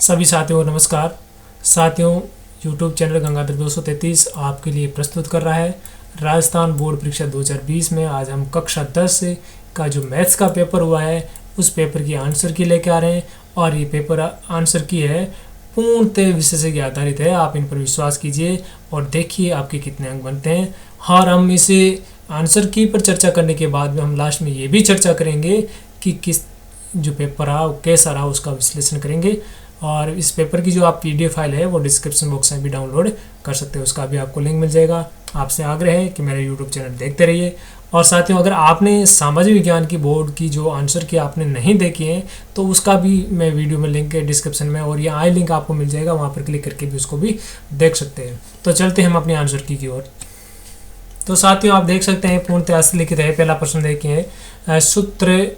सभी साथियों को नमस्कार। साथियों, यूट्यूब चैनल गंगाधर 233 आपके लिए प्रस्तुत कर रहा है राजस्थान बोर्ड परीक्षा 2020 में। आज हम कक्षा 10 का जो मैथ्स का पेपर हुआ है उस पेपर की आंसर की लेके आ रहे हैं। और ये पेपर आंसर की है पूर्णतः विषय से आधारित है। आप इन पर विश्वास कीजिए और देखिए आपके कितने अंक बनते हैं। और हम इसे आंसर की पर चर्चा करने के बाद में हम लास्ट में ये भी चर्चा करेंगे कि किस जो पेपर रहा वो कैसा रहा, उसका विश्लेषण करेंगे। और इस पेपर की जो आप पीडीएफ फाइल है वो डिस्क्रिप्शन बॉक्स में भी डाउनलोड कर सकते हो, उसका भी आपको लिंक मिल जाएगा। आपसे आग्रह है कि मेरे यूट्यूब चैनल देखते रहिए। और साथियों, अगर आपने सामाजिक विज्ञान की बोर्ड की जो आंसर की आपने नहीं देखी है तो उसका भी मैं वीडियो में लिंक है डिस्क्रिप्शन में, और ये आई लिंक आपको मिल जाएगा, वहाँ पर क्लिक करके भी उसको भी देख सकते हैं। तो चलते हैं हम अपनी आंसर की ओर। तो साथियों, आप देख सकते हैं पूर्णतः लिखित है। पहला प्रश्न देखिए, सूत्र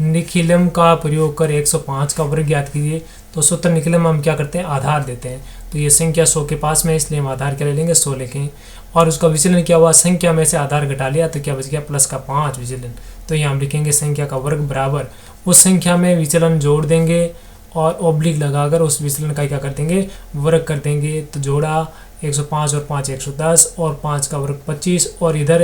निखिलम का प्रयोग कर 105 का वर्ग ज्ञात कीजिए। तो सूत्र निखिलम हम क्या करते हैं, आधार देते हैं। तो ये संख्या 100 के पास में, इसलिए हम आधार क्या ले लेंगे, 100 लिखें। और उसका विचलन क्या हुआ, संख्या में से आधार घटा लिया तो क्या बच गया, प्लस का 5 विचलन। तो यहाँ हम लिखेंगे संख्या का वर्ग बराबर उस संख्या में विचलन जोड़ देंगे और ओब्लिक लगाकर उस विचलन का क्या कर देंगे, वर्ग कर देंगे। तो जोड़ा 105 और 5 110 और 5 का वर्ग 25। और इधर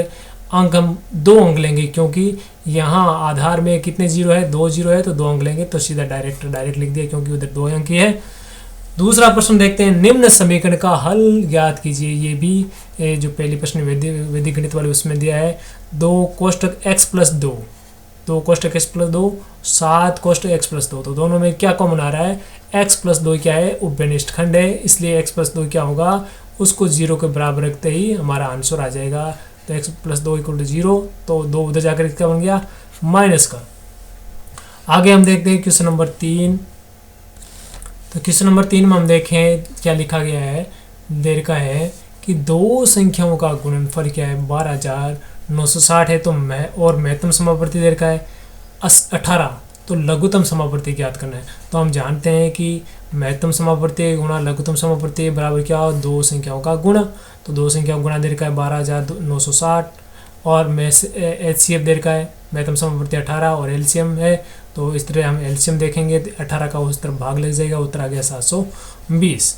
अंक हम 2 अंक लेंगे क्योंकि यहाँ आधार में कितने जीरो है, 2 जीरो है, तो 2 अंक लेंगे। तो सीधा डायरेक्ट लिख दिया क्योंकि उधर 2 अंक ही है। दूसरा प्रश्न देखते हैं, निम्न समीकरण का हल ज्ञात कीजिए। ये भी जो पहली प्रश्न वैदिक गणित वाले उसमें दिया है, 2 कोष्टक x plus 2, 2 कोष्टक x plus 2, 7 कोष्टक x plus 2। तो दोनों में क्या कॉमन आ रहा है, x प्लस 2 क्या है, उपनिष्ठ खंड है, इसलिए x प्लस 2 क्या होगा, उसको 0 के बराबर रखते ही हमारा आंसर आ जाएगा। तो x प्लस 2 इक्वल टू 0, तो 2 उधर जाकर क्या बन गया, माइनस का। आगे हम देखते हैं क्वेश्चन नंबर 3। तो क्वेश्चन नंबर 3 में हम देखें क्या लिखा गया है, देर का है कि दो संख्याओं का गुणनफल क्या है, 12,960 है। तो महत्तम समावर्ती देर का है 18, तो लघुत्तम समावर्ती ज्ञात करना है। तो हम जानते हैं कि महत्तम समावर्ती गुणा लघुत्तम समावर्ती बराबर क्या हो, दो संख्याओं का गुणा। तो दो संख्याओं गुणा देर का है 12,960 और एचसीएफ देर का है महत्तम समावर्ती 18 और एलसीएम है। तो इस तरह हम एलसीएम देखेंगे, 18 का उस तरफ भाग लग जाएगा, उत्तर आ गया 720।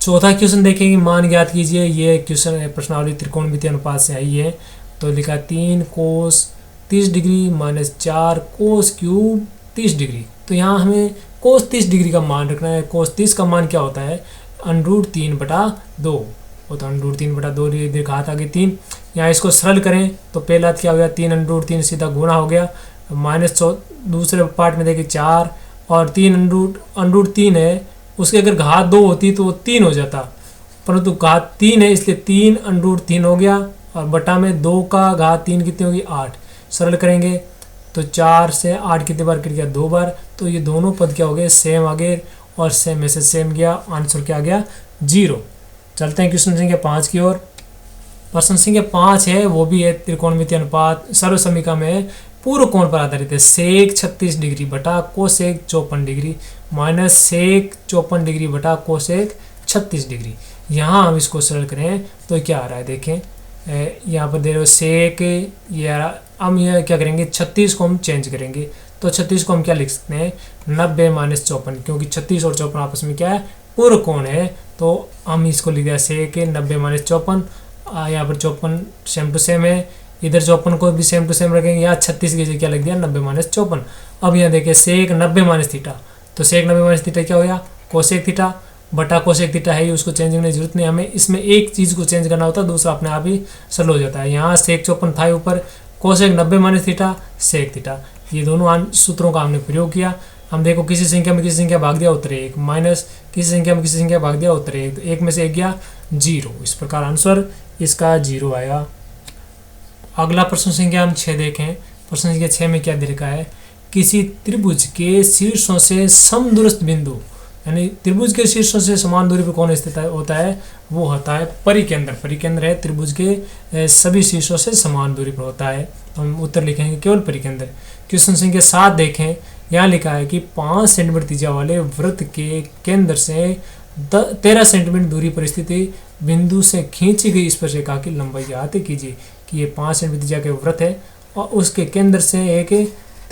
चौथा क्वेश्चन देखेंगे, मान ज्ञात कीजिए। ये क्वेश्चन प्रश्नावली त्रिकोणमितीय अनुपात से आई है। तो लिखा 3 कोस 30 degree minus 4 cos cube 30 degree. तो यहाँ हमें कोस 30 डिग्री का मान रखना है। कोस 30 का मान क्या होता है, √3/2 होता है। √3/2 घात आगे 3। यहाँ इसको सरल करें तो पहला क्या हो गया, 3 सीधा गुणा हो गया, माइनस दूसरे पार्ट में देखिए 4 और 3 है, उसके अगर घात 2 होती तो वो 3 हो जाता, परंतु घात 3 है इसलिए 3 हो गया। और बटा में 2 का घात 3 कितनी होगी, 8। सरल करेंगे तो 4 से 8 कितनी बार कट गया, 2 बार। तो ये दोनों पद क्या हो गए, सेम आ गए और सेम में से सेम गया, आंसर क्या आ गया, 0। चलते हैं क्वेश्चन संख्या 5 की ओर। प्रश्न संख्या 5 है, वो भी है त्रिकोणमितीय अनुपात सर्व समीकरण में पूर्व कोण पर आधारित है। सेक 36 डिग्री बटा cosec 54 degree minus sec 54 degree बटा कोसेक 36 डिग्री। यहाँ हम इसको सरल करें तो क्या आ रहा है, देखें यहाँ पर दे रहे हो सेक, ये हम यह क्या करेंगे, 36 को हम चेंज करेंगे। तो 36 को हम क्या लिख सकते हैं, 90 माइनस 54, क्योंकि 36 और 54 आपस में क्या है, पूर्व कोण है। तो हम इसको लिख दिया सेक 90 माइनस 54। यहाँ पर 54 सेम टू सेम है, इधर 54 को भी सेम टू सेम रखेंगे। यहाँ 36 की जगह क्या लिख दिया, 90 माइनस 54। अब यहाँ देखिए सेक 90 माइनस थीटा, तो सेक 90 माइनस थीटा क्या हो गया, कोसेक थीटा बटा कोसेक थीटा है, उसको चेंज करने की जरूरत नहीं। हमें इसमें एक चीज़ को चेंज करना होता है, दूसरा अपने आप ही सरल हो जाता है। यहाँ सेक 54 था ऊपर, cosec 90 minus theta, sec theta, ये दोनों सूत्रों का हमने प्रयोग किया। हम देखो किसी संख्या में किसी संख्या भाग दिया, उत्तर 1, माइनस किसी संख्या में किसी संख्या भाग दिया, उत्तर 1, तो 1 में से 1 गया 0। इस प्रकार आंसर इसका 0 आया। अगला प्रश्न संख्या हम 6 देखें। प्रश्न संख्या 6 में क्या दे रखा है, किसी त्रिभुज के शीर्षों से समदूरस्थ बिंदु, यानी त्रिभुज के शीर्षों से समान दूरी पर कौन स्थित होता है, वो होता है परिकेंद्र। परिकेंद्र है त्रिभुज के सभी शीर्षों से समान दूरी पर होता है। तो हम उत्तर लिखेंगे केवल परिकेंद्र। क्वेश्चन संख्या 7 देखें। यहाँ लिखा है कि 5 सेंटीमीटर त्रिज्या वाले वृत्त के केंद्र से 13 सेंटीमीटर दूरी पर स्थित बिंदु से खींची गई स्पर्शरेखा की लंबाई ज्ञात कीजिए। कि ये 5 सेंटीमीटर त्रिज्या के वृत्त है और उसके केंद्र से एक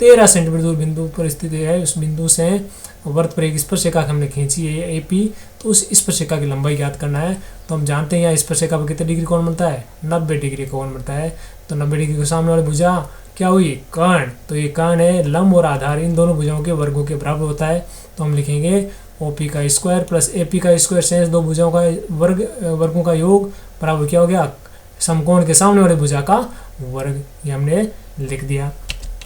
13 सेंटीमीटर दूर बिंदु पर स्थित है। उस बिंदु से वर्त पर एक स्पर्शिका हमने खींची है AP, तो उस स्पर्शिका की लंबाई ज्ञात करना है। तो हम जानते हैं यहाँ स्पर्शिका पर कितने डिग्री कोण बनता है, 90 डिग्री कोण बनता है। तो 90 डिग्री के सामने वाली भुजा क्या हुई, कर्ण। तो ये कर्ण है, लंब और आधार इन दोनों भुजाओं के वर्गों के बराबर होता है। तो हम लिखेंगे OP का स्क्वायर प्लस AP का स्क्वायर शेष दो भुजाओं का वर्गों का योग बराबर क्या हो गया, समकोण के सामने वाली भुजा का वर्ग। ये हमने लिख दिया।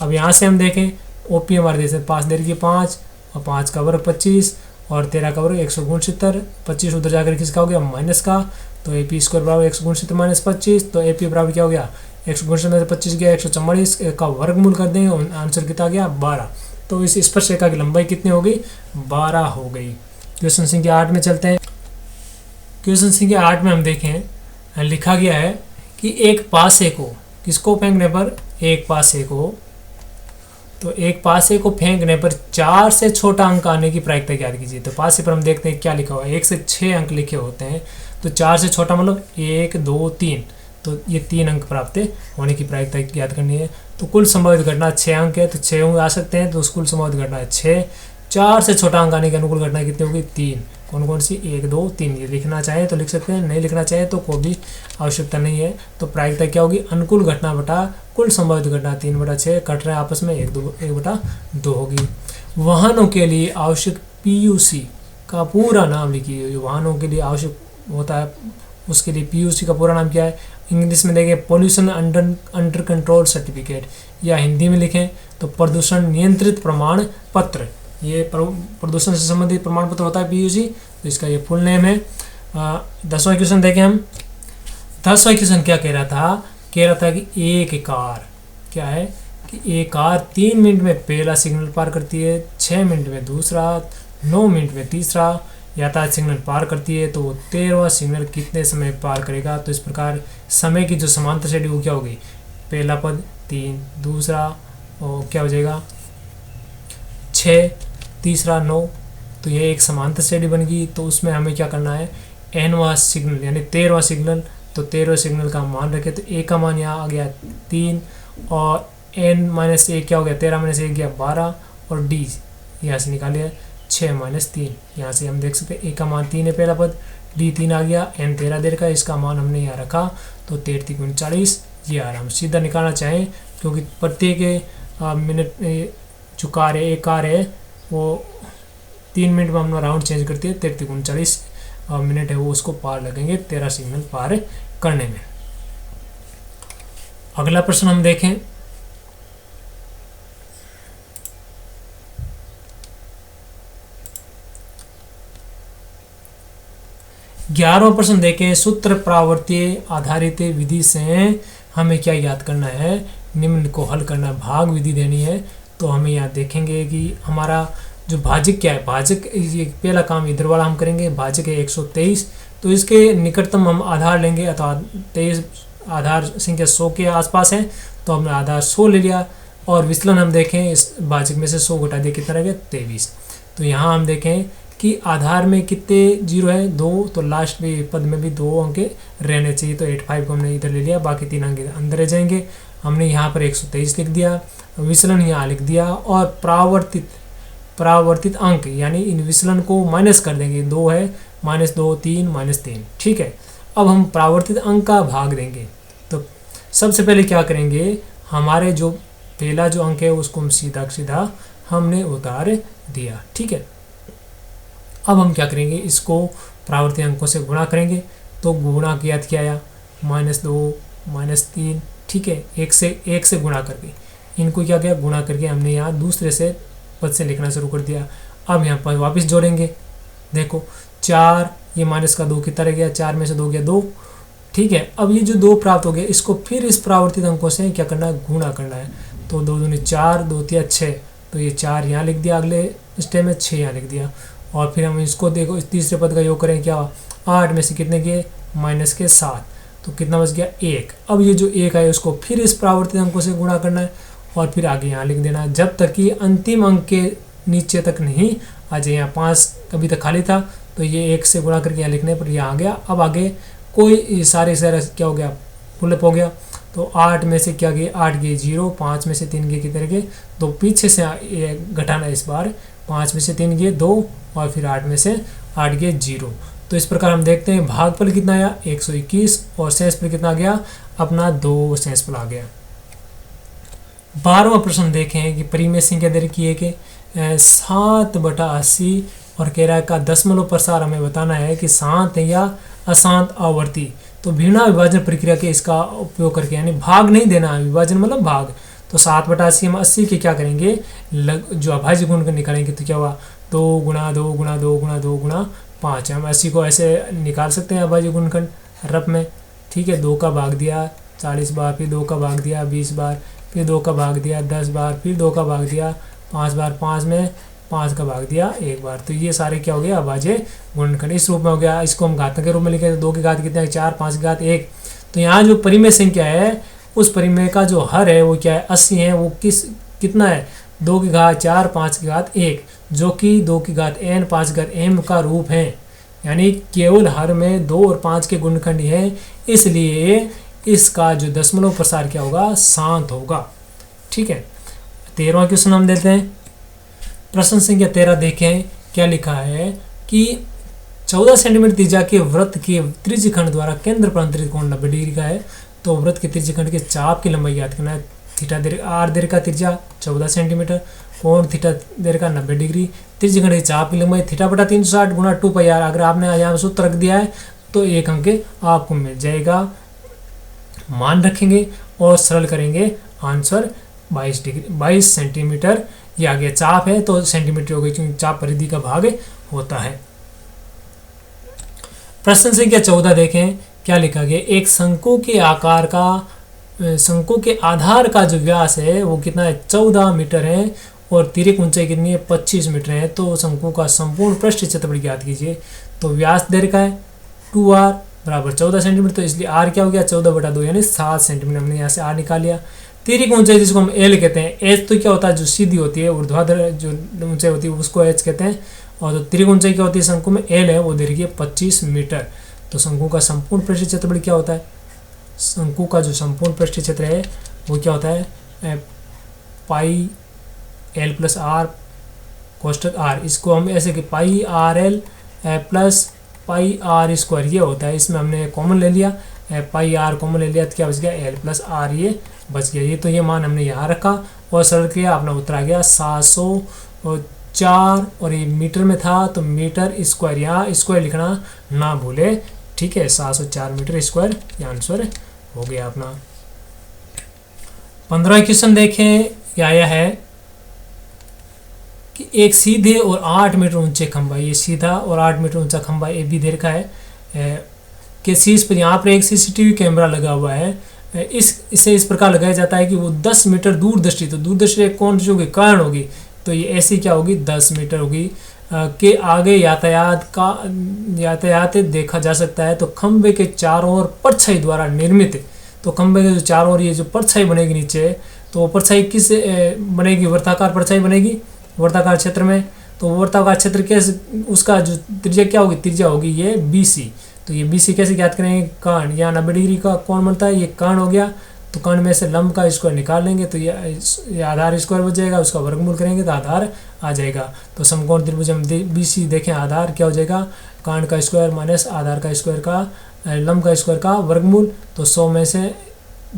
अब यहाँ से हम देखें OP हमारे देश पास दे रही 5 और 5 का वर्ग 25 और 13 का वर्ग 169। 25 उधर जाकर किसका हो गया, माइनस का। तो AP स्क्वायर बराबर 169 माइनस 25। तो AP बराबर क्या हो गया, 169 में 25 गया 144 का वर्गमूल कर देंगे, आंसर कितना गया 12। तो इस स्पर्शरेखा की लंबाई कितनी हो गई, 12 हो गई। क्वेश्चन संख्या 8 में चलते हैं। क्वेश्चन संख्या 8 में हम देखें लिखा गया है कि एक पासे को, किसको फेंकने पर, एक पासे को, तो एक पासे को फेंकने पर 4 से छोटा अंक आने की प्रायिकता ज्ञात कीजिए। तो पासे पर हम देखते हैं क्या लिखा हुआ है, 1 से 6 अंक लिखे होते हैं। तो 4 से छोटा मतलब 1 2 3, तो ये 3 अंक प्राप्त होने की प्रायिकता ज्ञात करनी है। तो कुल संभावित घटना 6 अंक है, तो 6 अंक आ सकते हैं। तो उस कुल संभावित घटना है 6। 4 से छोटा अंक आने की अनुकूल घटना कितनी होगी, 3। कौन कौन सी, 1 2 3। ये लिखना चाहें तो लिख सकते हैं, नहीं लिखना चाहें तो कोई भी आवश्यकता नहीं है। तो प्रायिकता क्या होगी, अनुकूल घटना बटा कुल संभावित घटना 3/6 कट रहे हैं आपस में, 1/2 होगी। वाहनों के लिए आवश्यक PUC का पूरा नाम लिखिए। वाहनों के लिए आवश्यक होता है उसके लिए PUC का पूरा नाम क्या है, इंग्लिश में देखें पोल्यूशन अंडर कंट्रोल सर्टिफिकेट, या हिंदी में लिखें तो प्रदूषण नियंत्रित प्रमाण पत्र। ये प्रदूषण से संबंधित प्रमाण पत्र होता है PUC, तो इसका ये फुल नेम है। 10वां क्वेश्चन देखें हम। 10वां क्वेश्चन क्या कह रहा था, कह रहा था कि एक कार, क्या है कि एक कार 3 मिनट में पहला सिग्नल पार करती है, 6 मिनट में दूसरा, 9 मिनट में तीसरा यातायात सिग्नल पार करती है। तो वो 13वां सिग्नल कितने समय पार करेगा। तो इस प्रकार समय की जो समांतर श्रेणी वो क्या होगी, पहला पद 3, दूसरा और क्या हो जाएगा 6, तीसरा 9। तो ये एक समांतर श्रेणी बन गई। तो उसमें हमें क्या करना है, nवां सिग्नल यानी 13वां सिग्नल, तो 13वें सिग्नल का मान रखें। तो a का मान यहाँ आ गया 3 और n-1 क्या हो गया, 13 - 1 गया 12 और d यहाँ से निकालिए 6 - 3। यहाँ से हम देख सकते हैं a का मान 3 है पहला पद, d 3 आ गया, n 13 देर का, इसका मान हमने यहाँ रखा। तो 13 × 39 ये आ रहा। हम सीधा निकालना चाहें क्योंकि प्रत्येक मिनट जो कार है, एक कार है वो 3 मिनट में अपना राउंड चेंज करती है। 13 × 39 मिनट है वो उसको पार लगेंगे 13 सिग्नल पार करने में। अगला प्रश्न हम देखें। ग्यारहवां प्रश्न देखें। सूत्र प्रावर्तीय आधारित विधि से हमें क्या याद करना है, निम्न को हल करना, भाग विधि देनी है। तो हमें यहाँ देखेंगे कि हमारा जो भाजक क्या है, भाजक ये पहला काम इधर वाला हम करेंगे। भाजक है 123, तो इसके निकटतम हम आधार लेंगे अथवा 23 आधार संख्या 100 के आसपास है, तो हमने आधार 100 ले लिया। और विचलन हम देखें इस भाजक में से 100 घटा दिया, कितना रह गया 23। तो यहाँ हम देखें कि आधार में कितने जीरो है, 2, तो लास्ट में पद में भी 2 अंक रहने चाहिए। तो 85 को हमने इधर ले लिया, बाकी 3 अंक अंदर रह जाएंगे। हमने यहाँ पर 123 लिख दिया, विचलन यहाँ लिख दिया और परावर्तित अंक यानी इन विचलन को माइनस कर देंगे। 2 है, -2 3 -3, ठीक है। अब हम परावर्तित अंक का भाग देंगे। तो सबसे पहले क्या करेंगे, हमारे जो पहला जो अंक है उसको हम सीधा हमने उतार दिया, ठीक है। अब हम क्या करेंगे, इसको परावर्तित अंकों से गुणा करेंगे। तो गुणा किया क्या आया, -2 -3, ठीक है। एक से गुणा करके इनको क्या किया, गुणा करके हमने यहाँ दूसरे से पद से लिखना शुरू कर दिया। अब यहाँ पर वापस जोड़ेंगे, देखो 4, ये -2 कितना रह गया, 4 में से 2 गया 2, ठीक है। अब ये जो 2 प्राप्त हो गया, इसको फिर इस परावर्तित अंकों से क्या करना है, गुणा करना है। तो 2 दूनी 4, 2 3 6, तो ये 4 यहाँ लिख दिया, अगले स्टेप में 6 यहाँ लिख दिया। और फिर हम इसको देखो, इस तीसरे पद का योग करें, क्या 8 में से कितने के -7, तो कितना बच गया 1। अब ये जो 1 है उसको फिर इस परावर्तित अंकों से गुणा करना है और फिर आगे यहाँ लिख देना, जब तक कि अंतिम अंक के नीचे तक नहीं आ जाए। यहाँ 5 अभी तक खाली था, तो ये 1 से गुणा करके यहाँ लिखने पर यहाँ आ गया। अब आगे कोई सारे क्या हो गया, फुलअप हो गया। तो 8 में से क्या गए, 8 गए 0, 5 में से 3 गए कितने गए, तो पीछे से घटाना इस बार, 5 में से 3 गए 2 और फिर 8 में से 8 गए 0। तो इस प्रकार हम देखते हैं भागफल कितना आया 121 और शेषफल कितना आ गया अपना 2 शेषफल आ गया। 12वां प्रश्न देखें कि परिमेय संख्या दे रखी है कि 7/80 और कह रहा है का दशमलव प्रसार हमें बताना है कि शांत या अशांत आवर्ती। तो भिन्ना विभाजन प्रक्रिया के इसका उपयोग करके, यानी भाग नहीं देना, विभाजन मतलब भाग। तो 7/80 हम 80 के क्या करेंगे जो अभाज्य गुणनखंड निकालेंगे तो क्या हुआ 2 गुणा 2 गुणा 2 गुणा 2 गुणा 5। हम 80 को ऐसे निकाल सकते हैं अभाज्य गुणनखंड रफ में, ठीक है। 2 का भाग दिया 40 बार, फिर 2 का भाग दिया 20 बार, फिर 2 का भाग दिया 10 बार, फिर 2 का भाग दिया 5 बार, 5 में 5 का भाग दिया 1 बार। तो ये सारे क्या हो गया अभाज्य गुणनखंड इस रूप में हो गया। इसको हम घातांक के रूप में लिखे 2 की घात कितने 4, 5 की घात 1। तो यहाँ जो परिमेय संख्या है उस परिमेय का जो हर है वो क्या है 80 है। वो कितना है 2 की घात 4, 5 की घात 1, जो कि 2 की घात n 5 की घात m का रूप है। यानी केवल हर में 2 और 5 के गुणनखंड है, इसलिए इसका जो दशमलव प्रसार क्या होगा शांत होगा, ठीक है। 13वां क्वेश्चन हम देते हैं। प्रश्न संख्या 13 देखें क्या लिखा है कि 14 सेंटीमीटर त्रिज्या के वृत्त के त्रिज्यखंड द्वारा केंद्र पर अंतरित कोण 90 डिग्री का है। तो वृत्त के त्रिज्यखंड के चाप की लंबाई याद करना है। थीटा आर दीर्घ का त्रिज्या 14 सेंटीमीटर, कोण थीटा दीर्घ का 90 डिग्री, त्रिज्यखंड की चाप की लंबाई थीटा बटा 360 गुणा 2πr। अगर आपने यहाँ सूत्र रख दिया है तो 1 अंक आपको मिल जाएगा। मान रखेंगे और सरल करेंगे, आंसर 22 सेंटीमीटर। ये आ गया, चाप है तो सेंटीमीटर हो गई क्योंकि चाप परिधि का भाग होता है। प्रश्न संख्या 14 देखें क्या लिखा गया। एक शंकु के आकार का शंकु के आधार का जो व्यास है वो कितना है 14 मीटर है और तिर्यक ऊंचाई कितनी है 25 मीटर है। तो शंकु का संपूर्ण पृष्ठ क्षेत्रफल ज्ञात कीजिए। तो व्यास दे रखा है 2r बराबर 14 सेंटीमीटर, तो इसलिए r क्या हो गया 14/2 यानी 7 सेंटीमीटर। हमने यहाँ से r निकाल लिया। तिर्यक ऊंचाई जिसको हम l कहते हैं, h तो क्या होता है जो सीधी होती है, ऊर्ध्वाधर जो ऊंचाई होती है उसको h कहते हैं। और जो तिर्यक ऊंचाई क्या होती है शंकु में l है वो दे रखी है 25 मीटर। तो शंकु का संपूर्ण पृष्ठ क्षेत्रफल क्या होता है, शंकु का जो संपूर्ण पृष्ठ क्षेत्र है वो क्या होता है पाई l प्लस आर कोष्टक r। इसको हम ऐसे कि pi R L plus pi R square ये होता है। इसमें हमने कॉमन ले लिया, पाई आर कॉमन ले लिया तो क्या बच गया एल प्लस आर ये बच गया। ये तो ये मान हमने यहाँ रखा और सरल किया, अपना उत्तर आ गया 704 और ये मीटर में था तो मीटर स्क्वायर, यहाँ स्क्वायर लिखना ना भूले, ठीक है। 704 मीटर स्क्वायर ये आंसर हो गया अपना। 15वां क्वेश्चन देखें क्या आया है कि एक सीधे और 8 मीटर ऊंचे खंभा, ये सीधा और 8 मीटर ऊंचा खंभा ए भी दे रखा है के शीर्ष पर यहाँ पर एक सीसीटीवी कैमरा लगा हुआ है। इसे इस प्रकार लगाया जाता है कि वो 10 मीटर दूरदृष्टि, तो दूरदृष्टि कौन सी होगी कारण होगी, तो ये ऐसी क्या होगी 10 मीटर होगी के आगे यातायात देखा जा सकता है। तो खंभे के चारों ओर परछाई द्वारा निर्मित, तो खंभे के जो चारों ओर ये जो परछाई बनेगी नीचे, तो परछाई किस बनेगी, वृत्ताकार परछाई बनेगी वर्ताकार क्षेत्र में। तो वर्ताकार क्षेत्र कैसे, उसका जो त्रिज्या क्या होगी, त्रिज्या होगी ये BC। तो ये BC कैसे ज्ञात करेंगे, कर्ण, यहाँ 90 डिग्री का कोण बनता है, ये कर्ण हो गया। तो कर्ण में से लंब का स्क्वायर निकाल लेंगे तो ये आधार स्क्वायर बच जाएगा, उसका वर्गमूल करेंगे तो आधार आ जाएगा। तो समकोण त्रिभुज हम BC देखें, आधार क्या हो जाएगा कर्ण का स्क्वायर माइनस आधार का स्क्वायर का लंब का स्क्वायर का वर्गमूल। तो 100 में से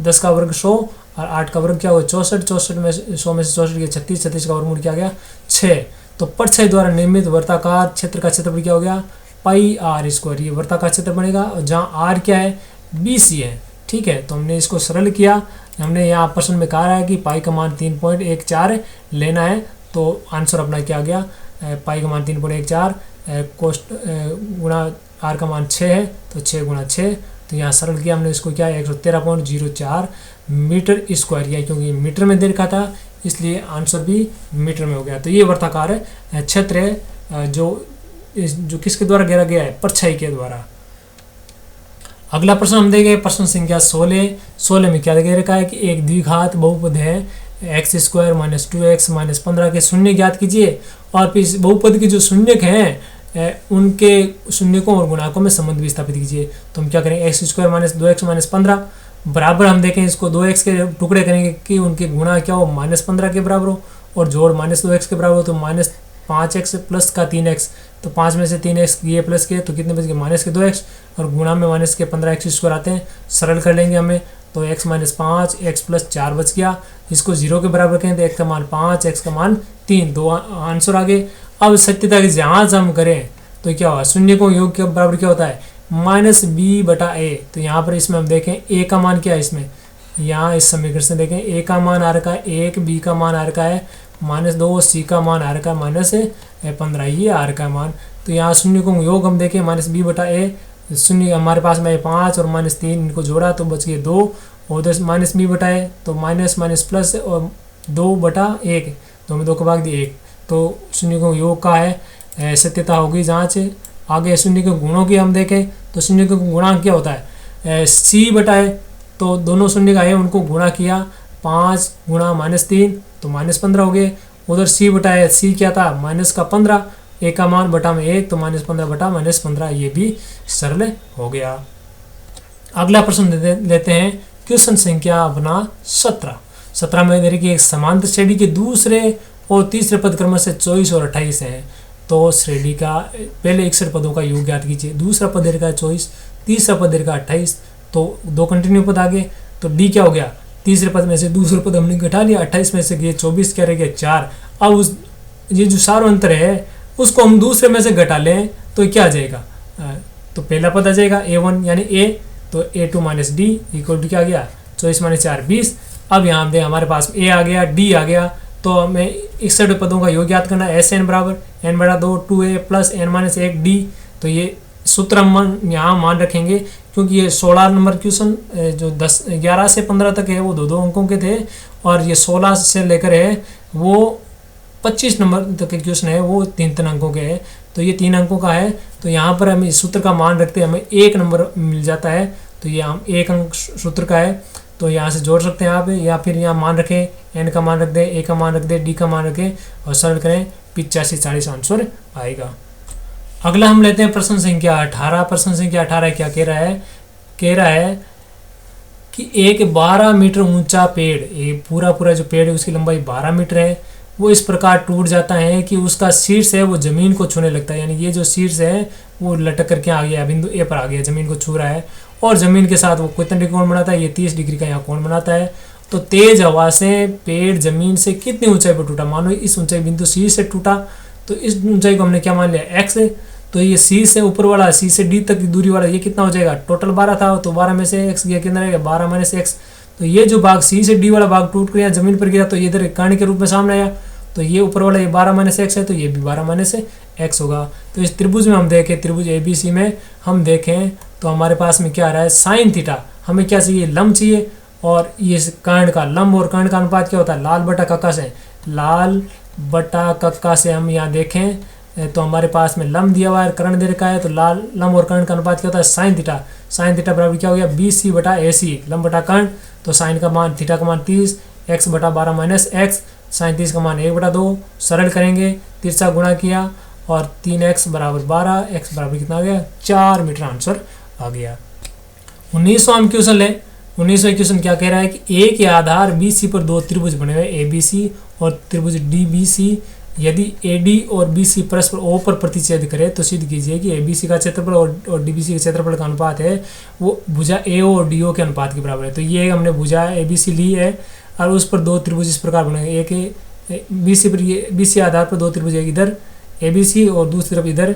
10 का वर्ग 100 और 8 का वर्ग क्या होगा 64, 64 में 100 में से 64 गया 36, 36 का वर्गमूल क्या गया 6। तो परछाई द्वारा निर्मित वर्ताकार क्षेत्र का क्षेत्रफल क्या हो गया पाई आर स्क्वायर, ये वर्ताकार क्षेत्र बनेगा। और जहाँ आर क्या है BC है, ठीक है। तो हमने इसको सरल किया, हमने यहाँ प्रश्न में कहा है कि पाई का मान 3.14 लेना है। तो आंसर अपना क्या आ गया पाई का मान 3.14 कोष्ट गुणा आर का मान 6 है तो 6 गुणा 6। तो यहाँ सरल किया हमने इसको क्या 113.04 मीटर स्क्वायर किया, क्योंकि मीटर में दे रखा था इसलिए आंसर भी मीटर में हो गया। तो ये वर्ताकार क्षेत्र है जो किसके द्वारा घेरा गया है परछाई के द्वारा। अगला प्रश्न हम देंगे प्रश्न संख्या 16 में क्या दे रखा है कि एक द्विघात बहुपद है x square minus 2x minus 15 के शून्य ज्ञात कीजिए और फिर इस बहुपद के जो शून्यक हैं उनके शून्यकों और गुणाकों में संबंध भी स्थापित कीजिए। तो हम क्या करें x square minus 2x minus 15 बराबर हम देखें इसको 2x के टुकड़े करेंगे कि उनके गुणा क्या हो, -15 के बराबर हो, और जोड़ -2x के बराबर हो, तो -5x प्लस का 3x, तो 5 में से 3x ये प्लस के तो कितने बच गए -2x, और गुणा में -15x स्क्वायर आते हैं, सरल कर लेंगे हमें, तो x - 5 x प्लस 4 बच गया। इसको 0 के बराबर करें तो x का मान 5 x का मान 3, दो आंसर आ गए। अब सत्यता की जांच हम करें तो क्या होगा, शून्य को योग के बराबर क्या होता है -b/a। तो यहाँ पर इसमें हम देखें a का मान क्या है, इसमें यहाँ इस समीकरण से देखें a का मान आ रखा है 1, b का मान आ रखा है -2, c का मान आ रखा है -15, ये आ रखा है मान। तो यहाँ शून्य को योग हम देखें -b/a, शून्य हमारे पास में 5 और -3, इनको जोड़ा तो बच गए 2, और उधर -b/a तो माइनस माइनस प्लस और 2/1, 2 में 2 को भाग दिए 1, तो शून्य को योग का है, सत्यता होगी जांच। आगे शून्य के गुणों की हम देखें तो शून्य का गुणांक क्या होता है c/a, तो दोनों शून्य का है उनको गुणा किया, 5 गुणा -3 तो -15 हो गए। उधर c/a, c क्या था -15, a का मान बटा में 1 तो -15 बटा -15, ये भी सरल हो गया। अगला प्रश्न लेते हैं क्वेश्चन संख्या अपना 17 में देखिए एक समांतर श्रेणी के दूसरे और तीसरे पद क्रमशः 24 और 28 है। तो श्रेणी का पहले 61 पदों का योग ज्ञात कीजिए, दूसरा पद का 24, तीसरा पद का 28, तो 2 कंटिन्यू पद आ गए, तो डी क्या हो गया, तीसरे पद में से दूसरे पद हमने घटा लिया, 28 में से गए 24 क्या रह गया 4। अब उस ये जो सारो अंतर है उसको हम दूसरे में से घटा लें तो क्या आ जाएगा, तो पहला पद आ जाएगा a1 यानी a, तो a2 - d इक्वल टू क्या आ गया 24 - 4 20। अब यहाँ दे हमारे पास a आ गया, d आ गया, तो हमें 61 पदों का योग ज्ञात करना है। SN बराबर n/2 2a plus n - 1 d, तो ये सूत्र हम यहाँ मान रखेंगे क्योंकि ये 16 नंबर क्वेश्चन जो 11 से 15 तक है वो 2-2 अंकों के थे, और ये 16 से लेकर है वो 25 नंबर तक के क्वेश्चन है वो 3-3 अंकों के हैं, तो ये 3 अंकों का है। तो यहाँ पर हम इस सूत्र का मान रखते हैं, हमें 1 नंबर मिल जाता है, तो ये हम 1 अंक सूत्र का है, तो यहाँ से जोड़ सकते हैं आप, या फिर यहाँ मान रखें n का मान रख दें, a का मान रख दें, d का मान रखें और सरल करें 85-40 आंसर आएगा। अगला हम लेते हैं प्रश्न संख्या 18। प्रश्न संख्या 18 क्या कह रहा है कि एक 12 मीटर ऊंचा पेड़, ये पूरा जो पेड़ है उसकी लंबाई 12 मीटर है, वो इस प्रकार टूट जाता है कि उसका शीर्ष है वो जमीन को छूने लगता है, यानी ये जो शीर्ष है वो लटक करके आ गया, बिंदु ए पर आ गया, जमीन को छू रहा है, और जमीन के साथ वो कितना डिग्री कोण बनाता है, ये 30 डिग्री का यहाँ कोण बनाता है। तो तेज हवा से पेड़ जमीन से कितनी ऊंचाई पर टूटा, मानो इस ऊंचाई बिंदु सी से टूटा, तो इस ऊंचाई को हमने क्या मान लिया एक्स है, तो ये सी से ऊपर वाला सी से डी तक की दूरी वाला ये कितना हो जाएगा, टोटल 12 था, तो 12 में से एक्स गया कितना रहेगा 12 - एक्स, तो ये जो भाग सी से डी वाला भाग टूट कर यहाँ जमीन पर गिरा, तो ये इधर कर्ण के रूप में सामने आया, तो ये ऊपर वाला ये 12 - एक्स है, तो ये भी 12 - एक्स होगा। तो इस त्रिभुज में हम देखें, त्रिभुज ABC में हम देखें तो हमारे पास में क्या आ रहा है साइन थीटा, हमें क्या चाहिए लंब चाहिए, और ये कर्ण का लंब और कर्ण का अनुपात क्या होता है लाल बटा कक्का से, लाल बटा कक्का से हम यहाँ देखें तो हमारे पास में लंब दिया हुआ है, कर्ण दे रखा है, तो लाल लंब और कर्ण का अनुपात क्या होता है साइन थीटा, साइन थीटा बराबर क्या हो गया BC/AC, लंब बटा कर्ण, तो साइन का मान थीटा का मान 30, x/12 - एक्स, साइन 30 का मान 1/2, सरल करेंगे, तिरछा गुणा किया और 3x = 12, x बराबर कितना आ गया 4 मीटर आंसर आ गया। 19वां क्वेश्चन ले, 19वां क्वेश्चन क्या कह रहा है कि A के आधार BC पर 2 त्रिभुज बने हुए ABC और त्रिभुज DBC, यदि AD और BC परस्पर O पर प्रतिच्छेद करे तो सिद्ध कीजिए कि ABC का क्षेत्रफल और DBC के क्षेत्रफल का अनुपात है वो भुजा AO और DO के अनुपात के बराबर है। तो ये हमने भुजा ABC ली है और उस पर 2 त्रिभुज इस प्रकार बने, एक BC पर, ये BC आधार पर 2 त्रिभुज, एक इधर ABC और दूसरी तरफ इधर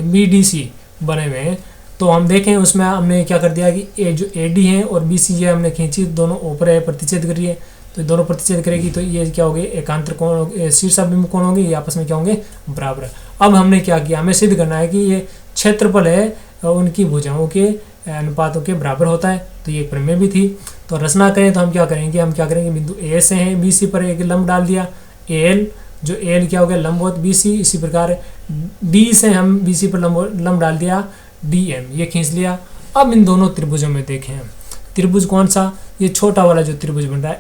BDC बने हुए हैं। तो हम देखें उसमें हमने क्या कर दिया कि जो AD है और BC ये हमने खींची, दोनों ऊपर है प्रतिच्छेद करिए, तो दोनों प्रतिच्छेद करेगी तो ये क्या होंगे एकांतर कोण, शीर्षाभिमुख कोण होंगे, ये आपस में क्या होंगे बराबर। अब हमने क्या किया, हमें सिद्ध करना है कि ये क्षेत्रफल है उनकी भुजाओं के अनुपातों के बराबर होता है, तो ये प्रमेय भी थी। तो रचना करें तो हम क्या करेंगे बिंदु A से हैं BC पर एक लंब डाल दिया AL, जो AL क्या हो गया लंबवत BC, इसी प्रकार D से हम BC पर लंब डाल दिया DM, ये खींच लिया। अब इन दोनों त्रिभुजों में देखें त्रिभुज कौन सा, ये छोटा वाला जो त्रिभुज बन रहा है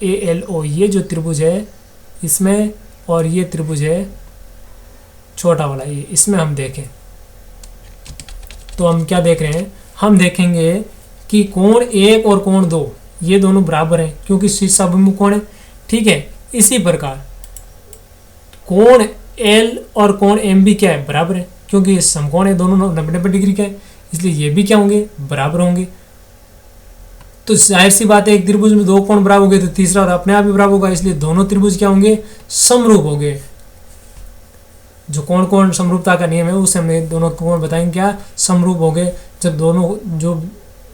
ALO, ये जो त्रिभुज है इसमें, और ये त्रिभुज है छोटा वाला ये, इसमें हम देखें तो हम क्या देख रहे हैं, हम देखेंगे कि कोण 1 और कोण 2 ये दोनों बराबर हैं क्योंकि शीर्ष अभिमुख कोण है। ठीक है, इसी प्रकार कोण एल और कोण एम भी क्या है, बराबर है क्योंकि ये समकोण है, दोनों 90 डिग्री का है, इसलिए ये भी क्या होंगे, बराबर होंगे। तो जाहिर सी बात है एक त्रिभुज में दो कोण बराबर होंगे तो तीसरा अपने आप ही बराबर होगा, इसलिए दोनों त्रिभुज क्या होंगे, समरूप होंगे। जो कोण कोण समरूपता का नियम है उससे हमें दोनों कोण बताएंगे क्या, समरूप होंगे। जब दोनों जो